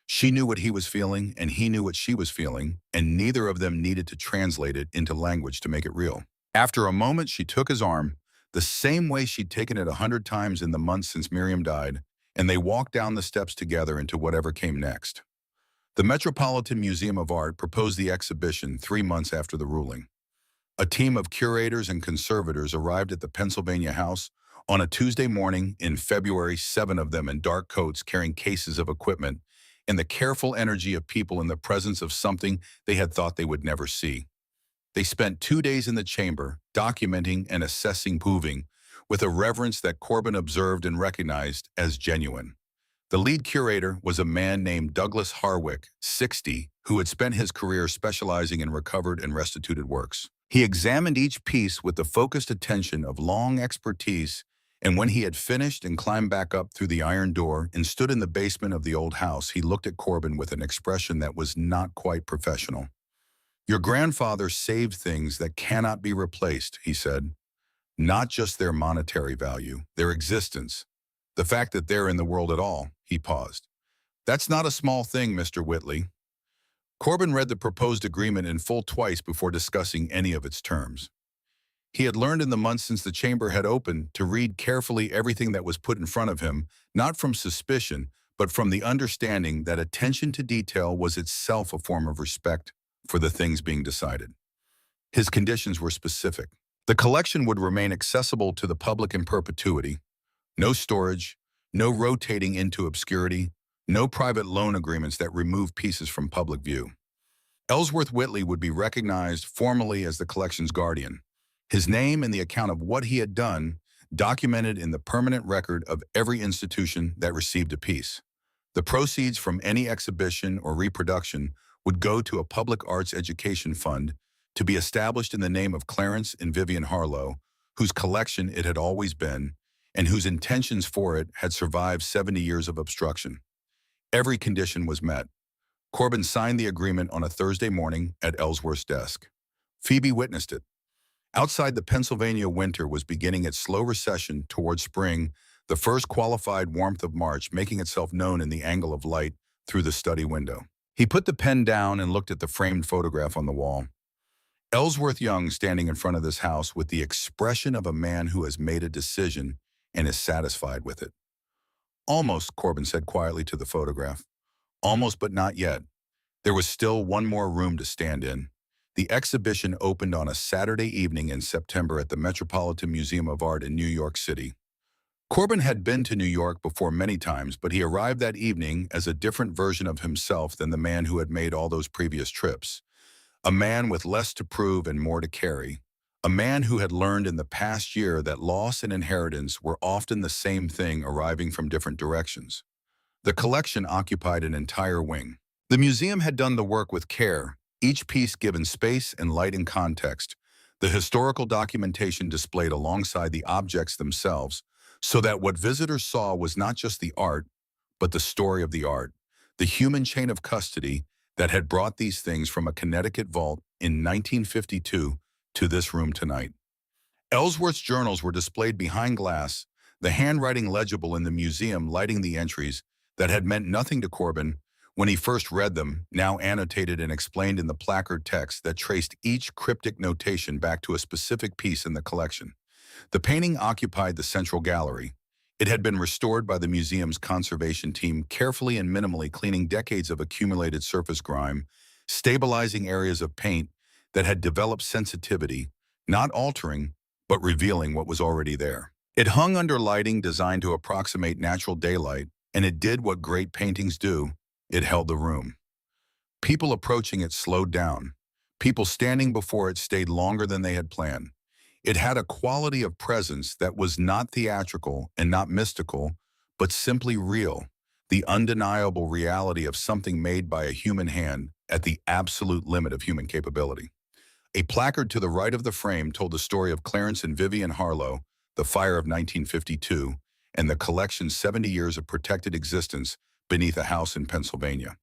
She knew what he was feeling, and he knew what she was feeling, and neither of them needed to translate it into language to make it real. After a moment, she took his arm, the same way she'd taken it 100 times in the months since Miriam died, and they walked down the steps together into whatever came next. The Metropolitan Museum of Art proposed the exhibition 3 months after the ruling. A team of curators and conservators arrived at the Pennsylvania House on a Tuesday morning in February, 7 of them in dark coats carrying cases of equipment, and the careful energy of people in the presence of something they had thought they would never see. They spent 2 days in the chamber, documenting and assessing moving, with a reverence that Corbin observed and recognized as genuine. The lead curator was a man named Douglas Harwick, 60, who had spent his career specializing in recovered and restituted works. He examined each piece with the focused attention of long expertise, and when he had finished and climbed back up through the iron door and stood in the basement of the old house, he looked at Corbin with an expression that was not quite professional. Your grandfather saved things that cannot be replaced, he said. Not just their monetary value, their existence. The fact that they're in the world at all, he paused. That's not a small thing, Mr. Whitley. Corbin read the proposed agreement in full twice before discussing any of its terms. He had learned in the months since the chamber had opened to read carefully everything that was put in front of him, not from suspicion, but from the understanding that attention to detail was itself a form of respect for the things being decided. His conditions were specific. The collection would remain accessible to the public in perpetuity. No storage, no rotating into obscurity, no private loan agreements that remove pieces from public view. Ellsworth Whitley would be recognized formally as the collection's guardian. His name and the account of what he had done documented in the permanent record of every institution that received a piece. The proceeds from any exhibition or reproduction would go to a public arts education fund to be established in the name of Clarence and Vivian Harlow, whose collection it had always been, and whose intentions for it had survived 70 years of obstruction. Every condition was met. Corbin signed the agreement on a Thursday morning at Ellsworth's desk. Phoebe witnessed it. Outside, the Pennsylvania winter was beginning its slow recession toward spring, the first qualified warmth of March making itself known in the angle of light through the study window. He put the pen down and looked at the framed photograph on the wall. Ellsworth Young standing in front of this house with the expression of a man who has made a decision and is satisfied with it. Almost, Corbin said quietly to the photograph. Almost, but not yet. There was still one more room to stand in. The exhibition opened on a Saturday evening in September at the Metropolitan Museum of Art in New York City. Corbin had been to New York before many times, but he arrived that evening as a different version of himself than the man who had made all those previous trips. A man with less to prove and more to carry. A man who had learned in the past year that loss and inheritance were often the same thing arriving from different directions. The collection occupied an entire wing. The museum had done the work with care, each piece given space and light and context. The historical documentation displayed alongside the objects themselves, so that what visitors saw was not just the art, but the story of the art, the human chain of custody that had brought these things from a Connecticut vault in 1952 to this room tonight. Ellsworth's journals were displayed behind glass, the handwriting legible in the museum lighting the entries that had meant nothing to Corbin when he first read them, now annotated and explained in the placard text that traced each cryptic notation back to a specific piece in the collection. The painting occupied the central gallery. It had been restored by the museum's conservation team, carefully and minimally cleaning decades of accumulated surface grime, stabilizing areas of paint that had developed sensitivity, not altering, but revealing what was already there. It hung under lighting designed to approximate natural daylight, and it did what great paintings do. It held the room. People approaching it slowed down. People standing before it stayed longer than they had planned. It had a quality of presence that was not theatrical and not mystical, but simply real, the undeniable reality of something made by a human hand at the absolute limit of human capability. A placard to the right of the frame told the story of Clarence and Vivian Harlow, the fire of 1952, and the collection's 70 years of protected existence beneath a house in Pennsylvania.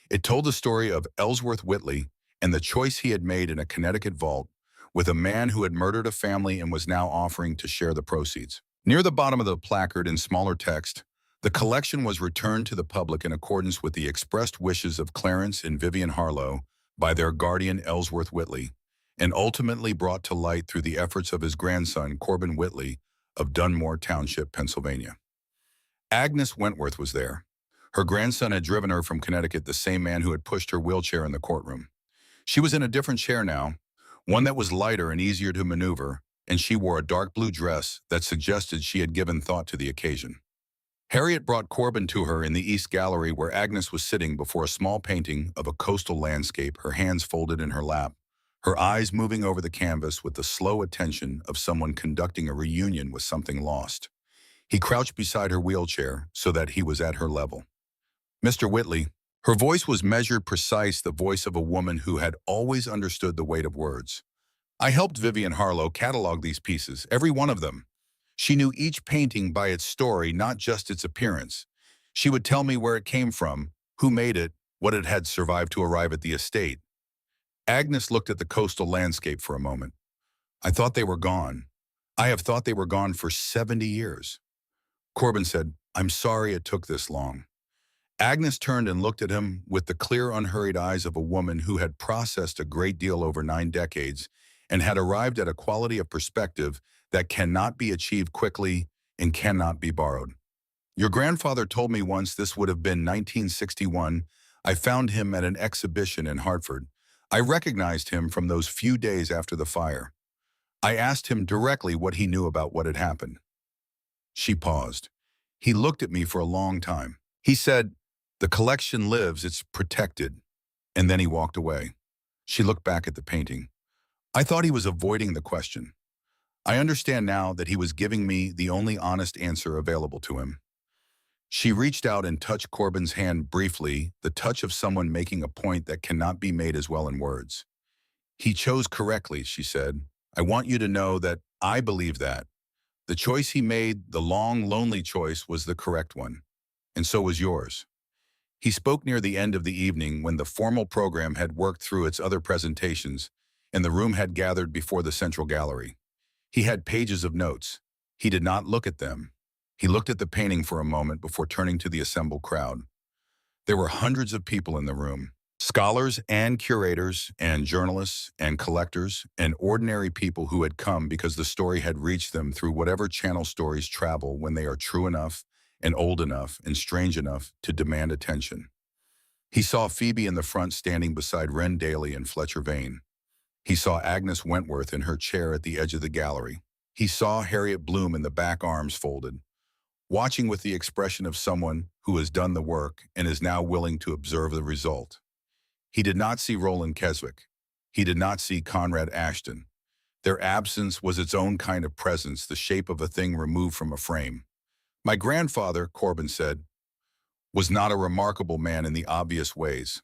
It told the story of Ellsworth Whitley and the choice he had made in a Connecticut vault with a man who had murdered a family and was now offering to share the proceeds. Near the bottom of the placard in smaller text, the collection was returned to the public in accordance with the expressed wishes of Clarence and Vivian Harlow by their guardian Ellsworth Whitley, and ultimately brought to light through the efforts of his grandson, Corbin Whitley, of Dunmore Township, Pennsylvania. Agnes Wentworth was there. Her grandson had driven her from Connecticut, the same man who had pushed her wheelchair in the courtroom. She was in a different chair now, one that was lighter and easier to maneuver, and she wore a dark blue dress that suggested she had given thought to the occasion. Harriet brought Corbin to her in the East Gallery where Agnes was sitting before a small painting of a coastal landscape, her hands folded in her lap, her eyes moving over the canvas with the slow attention of someone conducting a reunion with something lost. He crouched beside her wheelchair so that he was at her level. Mr. Whitley, her voice was measured, precise, the voice of a woman who had always understood the weight of words. I helped Vivian Harlow catalog these pieces, every one of them. She knew each painting by its story, not just its appearance. She would tell me where it came from, who made it, what it had survived to arrive at the estate. Agnes looked at the coastal landscape for a moment. I thought they were gone. I have thought they were gone for 70 years. Corbin said, I'm sorry it took this long. Agnes turned and looked at him with the clear, unhurried eyes of a woman who had processed a great deal over 9 decades and had arrived at a quality of perspective that cannot be achieved quickly and cannot be borrowed. Your grandfather told me once this would have been 1961. I found him at an exhibition in Hartford. I recognized him from those few days after the fire. I asked him directly what he knew about what had happened. She paused. He looked at me for a long time. He said, the collection lives, it's protected. And then he walked away. She looked back at the painting. I thought he was avoiding the question. I understand now that he was giving me the only honest answer available to him. She reached out and touched Corbin's hand briefly, the touch of someone making a point that cannot be made as well in words. He chose correctly, she said. I want you to know that I believe that. The choice he made, the long, lonely choice, was the correct one. And so was yours. He spoke near the end of the evening when the formal program had worked through its other presentations and the room had gathered before the central gallery. He had pages of notes. He did not look at them. He looked at the painting for a moment before turning to the assembled crowd. There were hundreds of people in the room, scholars and curators and journalists and collectors and ordinary people who had come because the story had reached them through whatever channel stories travel when they are true enough and old enough and strange enough to demand attention. He saw Phoebe in the front standing beside Wren Daly and Fletcher Vane. He saw Agnes Wentworth in her chair at the edge of the gallery. He saw Harriet Bloom in the back, arms folded, watching with the expression of someone who has done the work and is now willing to observe the result. He did not see Roland Keswick. He did not see Conrad Ashton. Their absence was its own kind of presence, the shape of a thing removed from a frame. My grandfather, Corbin said, was not a remarkable man in the obvious ways.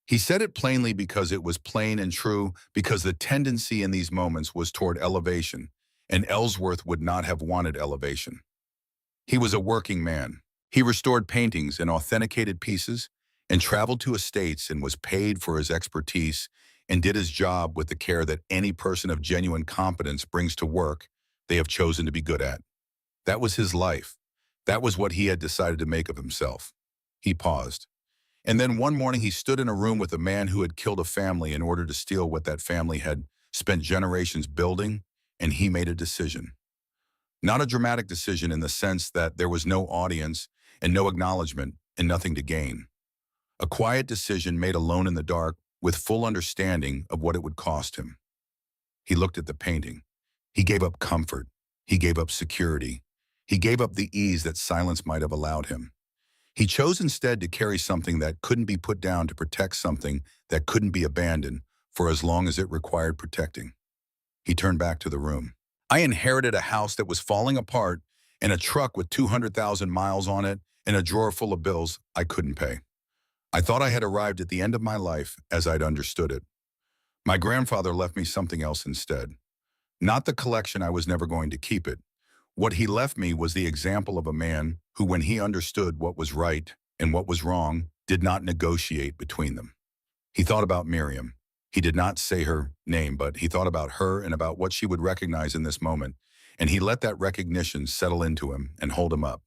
He said it plainly because it was plain and true, because the tendency in these moments was toward elevation, and Ellsworth would not have wanted elevation. He was a working man. He restored paintings and authenticated pieces and traveled to estates and was paid for his expertise and did his job with the care that any person of genuine competence brings to work they have chosen to be good at. That was his life. That was what he had decided to make of himself. He paused. And then one morning he stood in a room with a man who had killed a family in order to steal what that family had spent generations building, and he made a decision. Not a dramatic decision in the sense that there was no audience and no acknowledgement and nothing to gain. A quiet decision made alone in the dark with full understanding of what it would cost him. He looked at the painting. He gave up comfort. He gave up security. He gave up the ease that silence might have allowed him. He chose instead to carry something that couldn't be put down to protect something that couldn't be abandoned for as long as it required protecting. He turned back to the room. I inherited a house that was falling apart and a truck with 200,000 miles on it and a drawer full of bills I couldn't pay. I thought I had arrived at the end of my life as I'd understood it. My grandfather left me something else instead. Not the collection, I was never going to keep it. What he left me was the example of a man who, when he understood what was right and what was wrong, did not negotiate between them. He thought about Miriam. He did not say her name, but he thought about her and about what she would recognize in this moment, and he let that recognition settle into him and hold him up.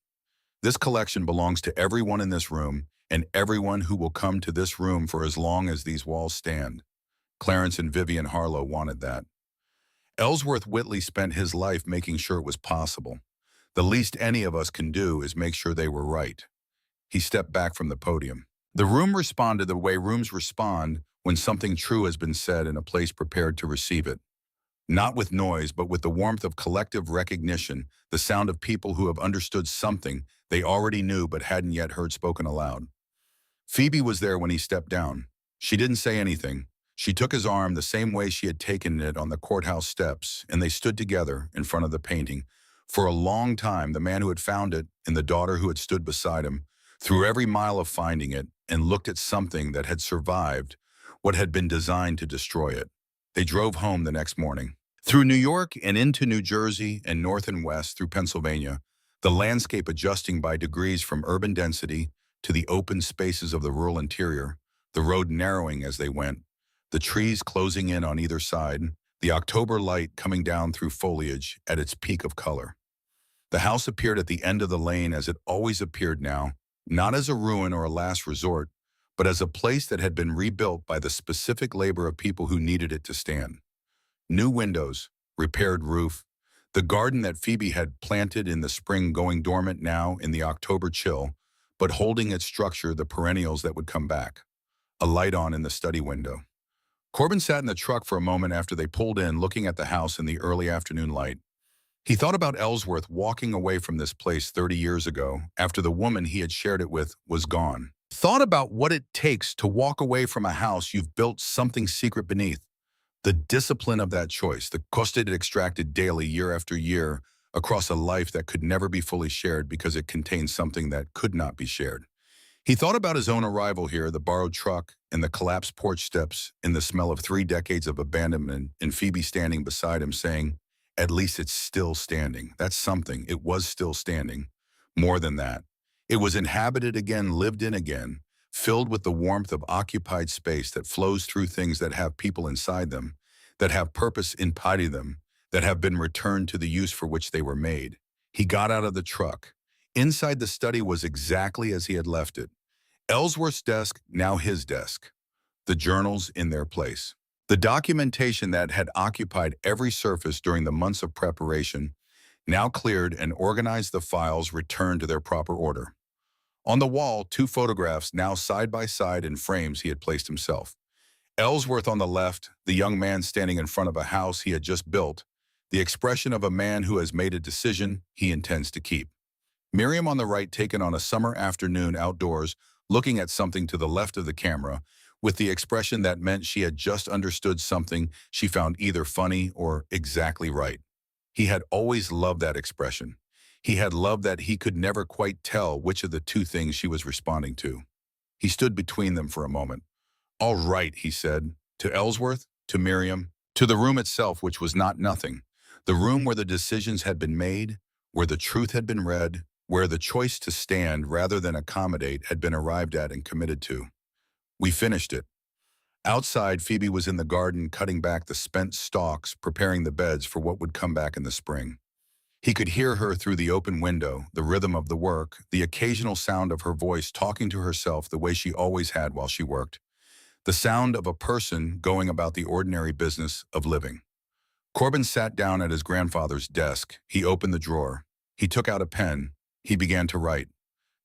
This collection belongs to everyone in this room and everyone who will come to this room for as long as these walls stand. Clarence and Vivian Harlow wanted that. Ellsworth Whitley spent his life making sure it was possible. The least any of us can do is make sure they were right. He stepped back from the podium. The room responded the way rooms respond when something true has been said in a place prepared to receive it. Not with noise, but with the warmth of collective recognition, the sound of people who have understood something they already knew but hadn't yet heard spoken aloud. Phoebe was there when he stepped down. She didn't say anything. She took his arm the same way she had taken it on the courthouse steps, and they stood together in front of the painting. For a long time, the man who had found it and the daughter who had stood beside him, through every mile of finding it, and looked at something that had survived what had been designed to destroy it. They drove home the next morning. Through New York and into New Jersey and north and west through Pennsylvania, the landscape adjusting by degrees from urban density to the open spaces of the rural interior, the road narrowing as they went, the trees closing in on either side, the October light coming down through foliage at its peak of color. The house appeared at the end of the lane as it always appeared now, not as a ruin or a last resort, but as a place that had been rebuilt by the specific labor of people who needed it to stand. New windows, repaired roof, the garden that Phoebe had planted in the spring going dormant now in the October chill, but holding its structure the perennials that would come back. A light on in the study window. Corbin sat in the truck for a moment after they pulled in, looking at the house in the early afternoon light. He thought about Ellsworth walking away from this place 30 years ago, after the woman he had shared it with was gone. Thought about what it takes to walk away from a house you've built something secret beneath. The discipline of that choice, the cost it extracted daily, year after year, across a life that could never be fully shared because it contained something that could not be shared. He thought about his own arrival here, the borrowed truck and the collapsed porch steps and the smell of 3 decades of abandonment, and Phoebe standing beside him saying, "At least it's still standing." That's something. It was still standing. More than that. It was inhabited again, lived in again, filled with the warmth of occupied space that flows through things that have people inside them, that have purpose inside them, that have been returned to the use for which they were made. He got out of the truck. Inside the study was exactly as he had left it. Ellsworth's desk, now his desk. The journals in their place. The documentation that had occupied every surface during the months of preparation, now cleared and organized, the files returned to their proper order. On the wall, 2 photographs, now side by side in frames he had placed himself. Ellsworth on the left, the young man standing in front of a house he had just built, the expression of a man who has made a decision he intends to keep. Miriam on the right, taken on a summer afternoon outdoors, looking at something to the left of the camera, with the expression that meant she had just understood something she found either funny or exactly right. He had always loved that expression. He had loved that he could never quite tell which of the 2 things she was responding to. He stood between them for a moment. All right, he said, to Ellsworth, to Miriam, to the room itself, which was not nothing. The room where the decisions had been made, where the truth had been read, where the choice to stand rather than accommodate had been arrived at and committed to. We finished it. Outside, Phoebe was in the garden cutting back the spent stalks, preparing the beds for what would come back in the spring. He could hear her through the open window, the rhythm of the work, the occasional sound of her voice talking to herself the way she always had while she worked. The sound of a person going about the ordinary business of living. Corbin sat down at his grandfather's desk. He opened the drawer. He took out a pen. He began to write.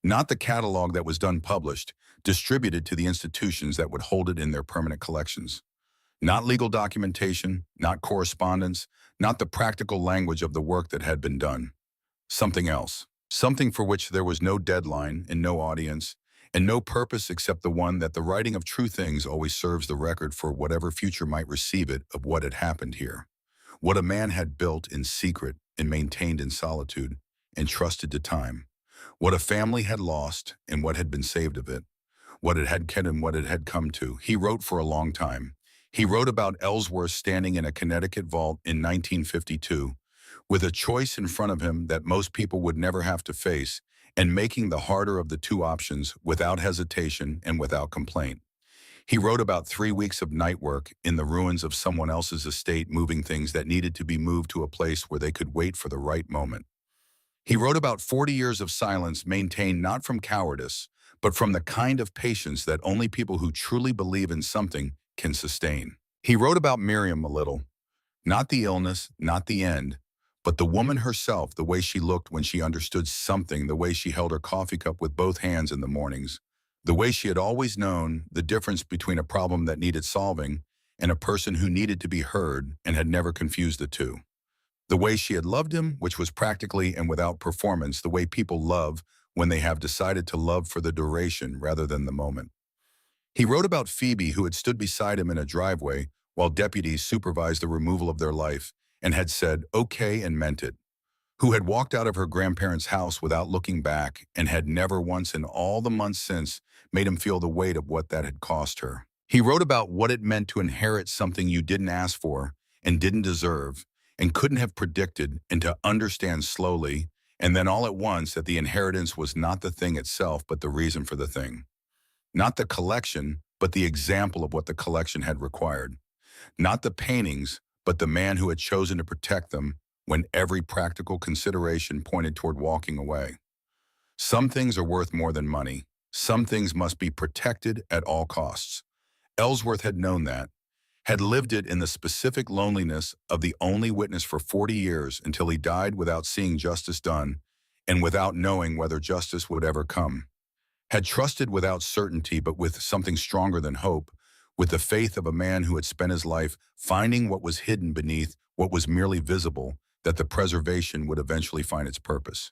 Not the catalog that was done published, distributed to the institutions that would hold it in their permanent collections. Not legal documentation, not correspondence, not the practical language of the work that had been done. Something else. Something for which there was no deadline and no audience, and no purpose except the one that the writing of true things always serves the record for whatever future might receive it of what had happened here. What a man had built in secret and maintained in solitude and trusted to time. What a family had lost and what had been saved of it. What it had kept and what it had come to. He wrote for a long time. He wrote about Ellsworth standing in a Connecticut vault in 1952, with a choice in front of him that most people would never have to face, and making the harder of the two options without hesitation and without complaint. He wrote about 3 weeks of night work in the ruins of someone else's estate, moving things that needed to be moved to a place where they could wait for the right moment. He wrote about 40 years of silence maintained not from cowardice, but from the kind of patience that only people who truly believe in something can sustain. He wrote about Miriam a little, not the illness, not the end, but the woman herself, the way she looked when she understood something, the way she held her coffee cup with both hands in the mornings, the way she had always known the difference between a problem that needed solving and a person who needed to be heard and had never confused the two. The way she had loved him, which was practically and without performance, the way people love when they have decided to love for the duration rather than the moment. He wrote about Phoebe, who had stood beside him in a driveway while deputies supervised the removal of their life and had said, okay, and meant it, who had walked out of her grandparents' house without looking back and had never once in all the months since made him feel the weight of what that had cost her. He wrote about what it meant to inherit something you didn't ask for and didn't deserve and couldn't have predicted, and to understand slowly, and then all at once, that the inheritance was not the thing itself but the reason for the thing. Not the collection, but the example of what the collection had required. Not the paintings, but the man who had chosen to protect them when every practical consideration pointed toward walking away. Some things are worth more than money. Some things must be protected at all costs. Ellsworth had known that, had lived it in the specific loneliness of the only witness for 40 years until he died without seeing justice done and without knowing whether justice would ever come. Had trusted without certainty but with something stronger than hope, with the faith of a man who had spent his life finding what was hidden beneath what was merely visible, that the preservation would eventually find its purpose.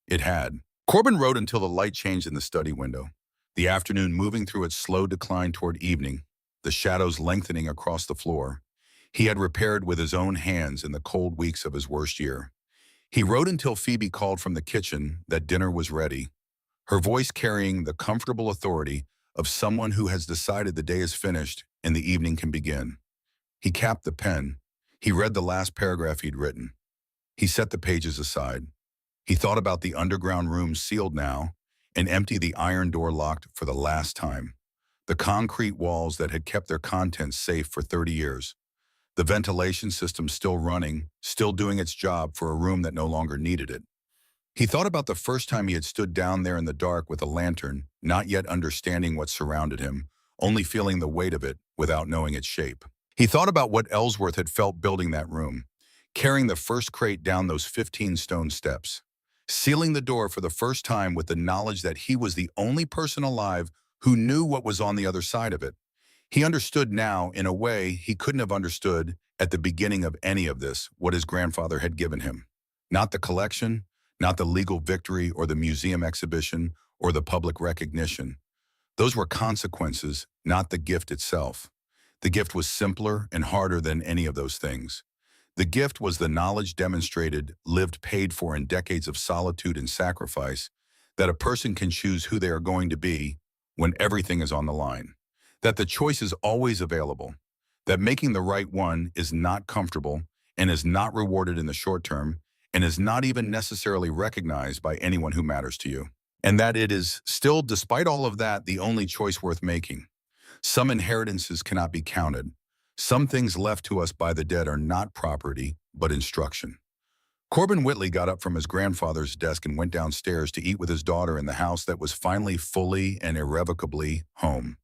It had. Corbin wrote until the light changed in the study window, the afternoon moving through its slow decline toward evening, the shadows lengthening across the floor. He had repaired with his own hands in the cold weeks of his worst year. He wrote until Phoebe called from the kitchen that dinner was ready, her voice carrying the comfortable authority of someone who has decided the day is finished and the evening can begin. He capped the pen. He read the last paragraph he'd written. He set the pages aside. He thought about the underground room sealed now and empty, the iron door locked for the last time. The concrete walls that had kept their contents safe for 30 years. The ventilation system still running, still doing its job for a room that no longer needed it. He thought about the first time he had stood down there in the dark with a lantern, not yet understanding what surrounded him, only feeling the weight of it without knowing its shape. He thought about what Ellsworth had felt building that room, carrying the first crate down those 15 stone steps, sealing the door for the first time with the knowledge that he was the only person alive who knew what was on the other side of it. He understood now, in a way he couldn't have understood at the beginning of any of this, what his grandfather had given him. Not the collection, not the legal victory or the museum exhibition or the public recognition. Those were consequences, not the gift itself. The gift was simpler and harder than any of those things. The gift was the knowledge demonstrated, lived, paid for in decades of solitude and sacrifice, that a person can choose who they are going to be when everything is on the line. that the choice is always available, that making the right one is not comfortable and is not rewarded in the short term and is not even necessarily recognized by anyone who matters to you. And that it is still, despite all of that, the only choice worth making. Some inheritances cannot be counted. Some things left to us by the dead are not property, but instruction. Corbin Whitley got up from his grandfather's desk and went downstairs to eat with his daughter in the house that was finally fully and irrevocably home.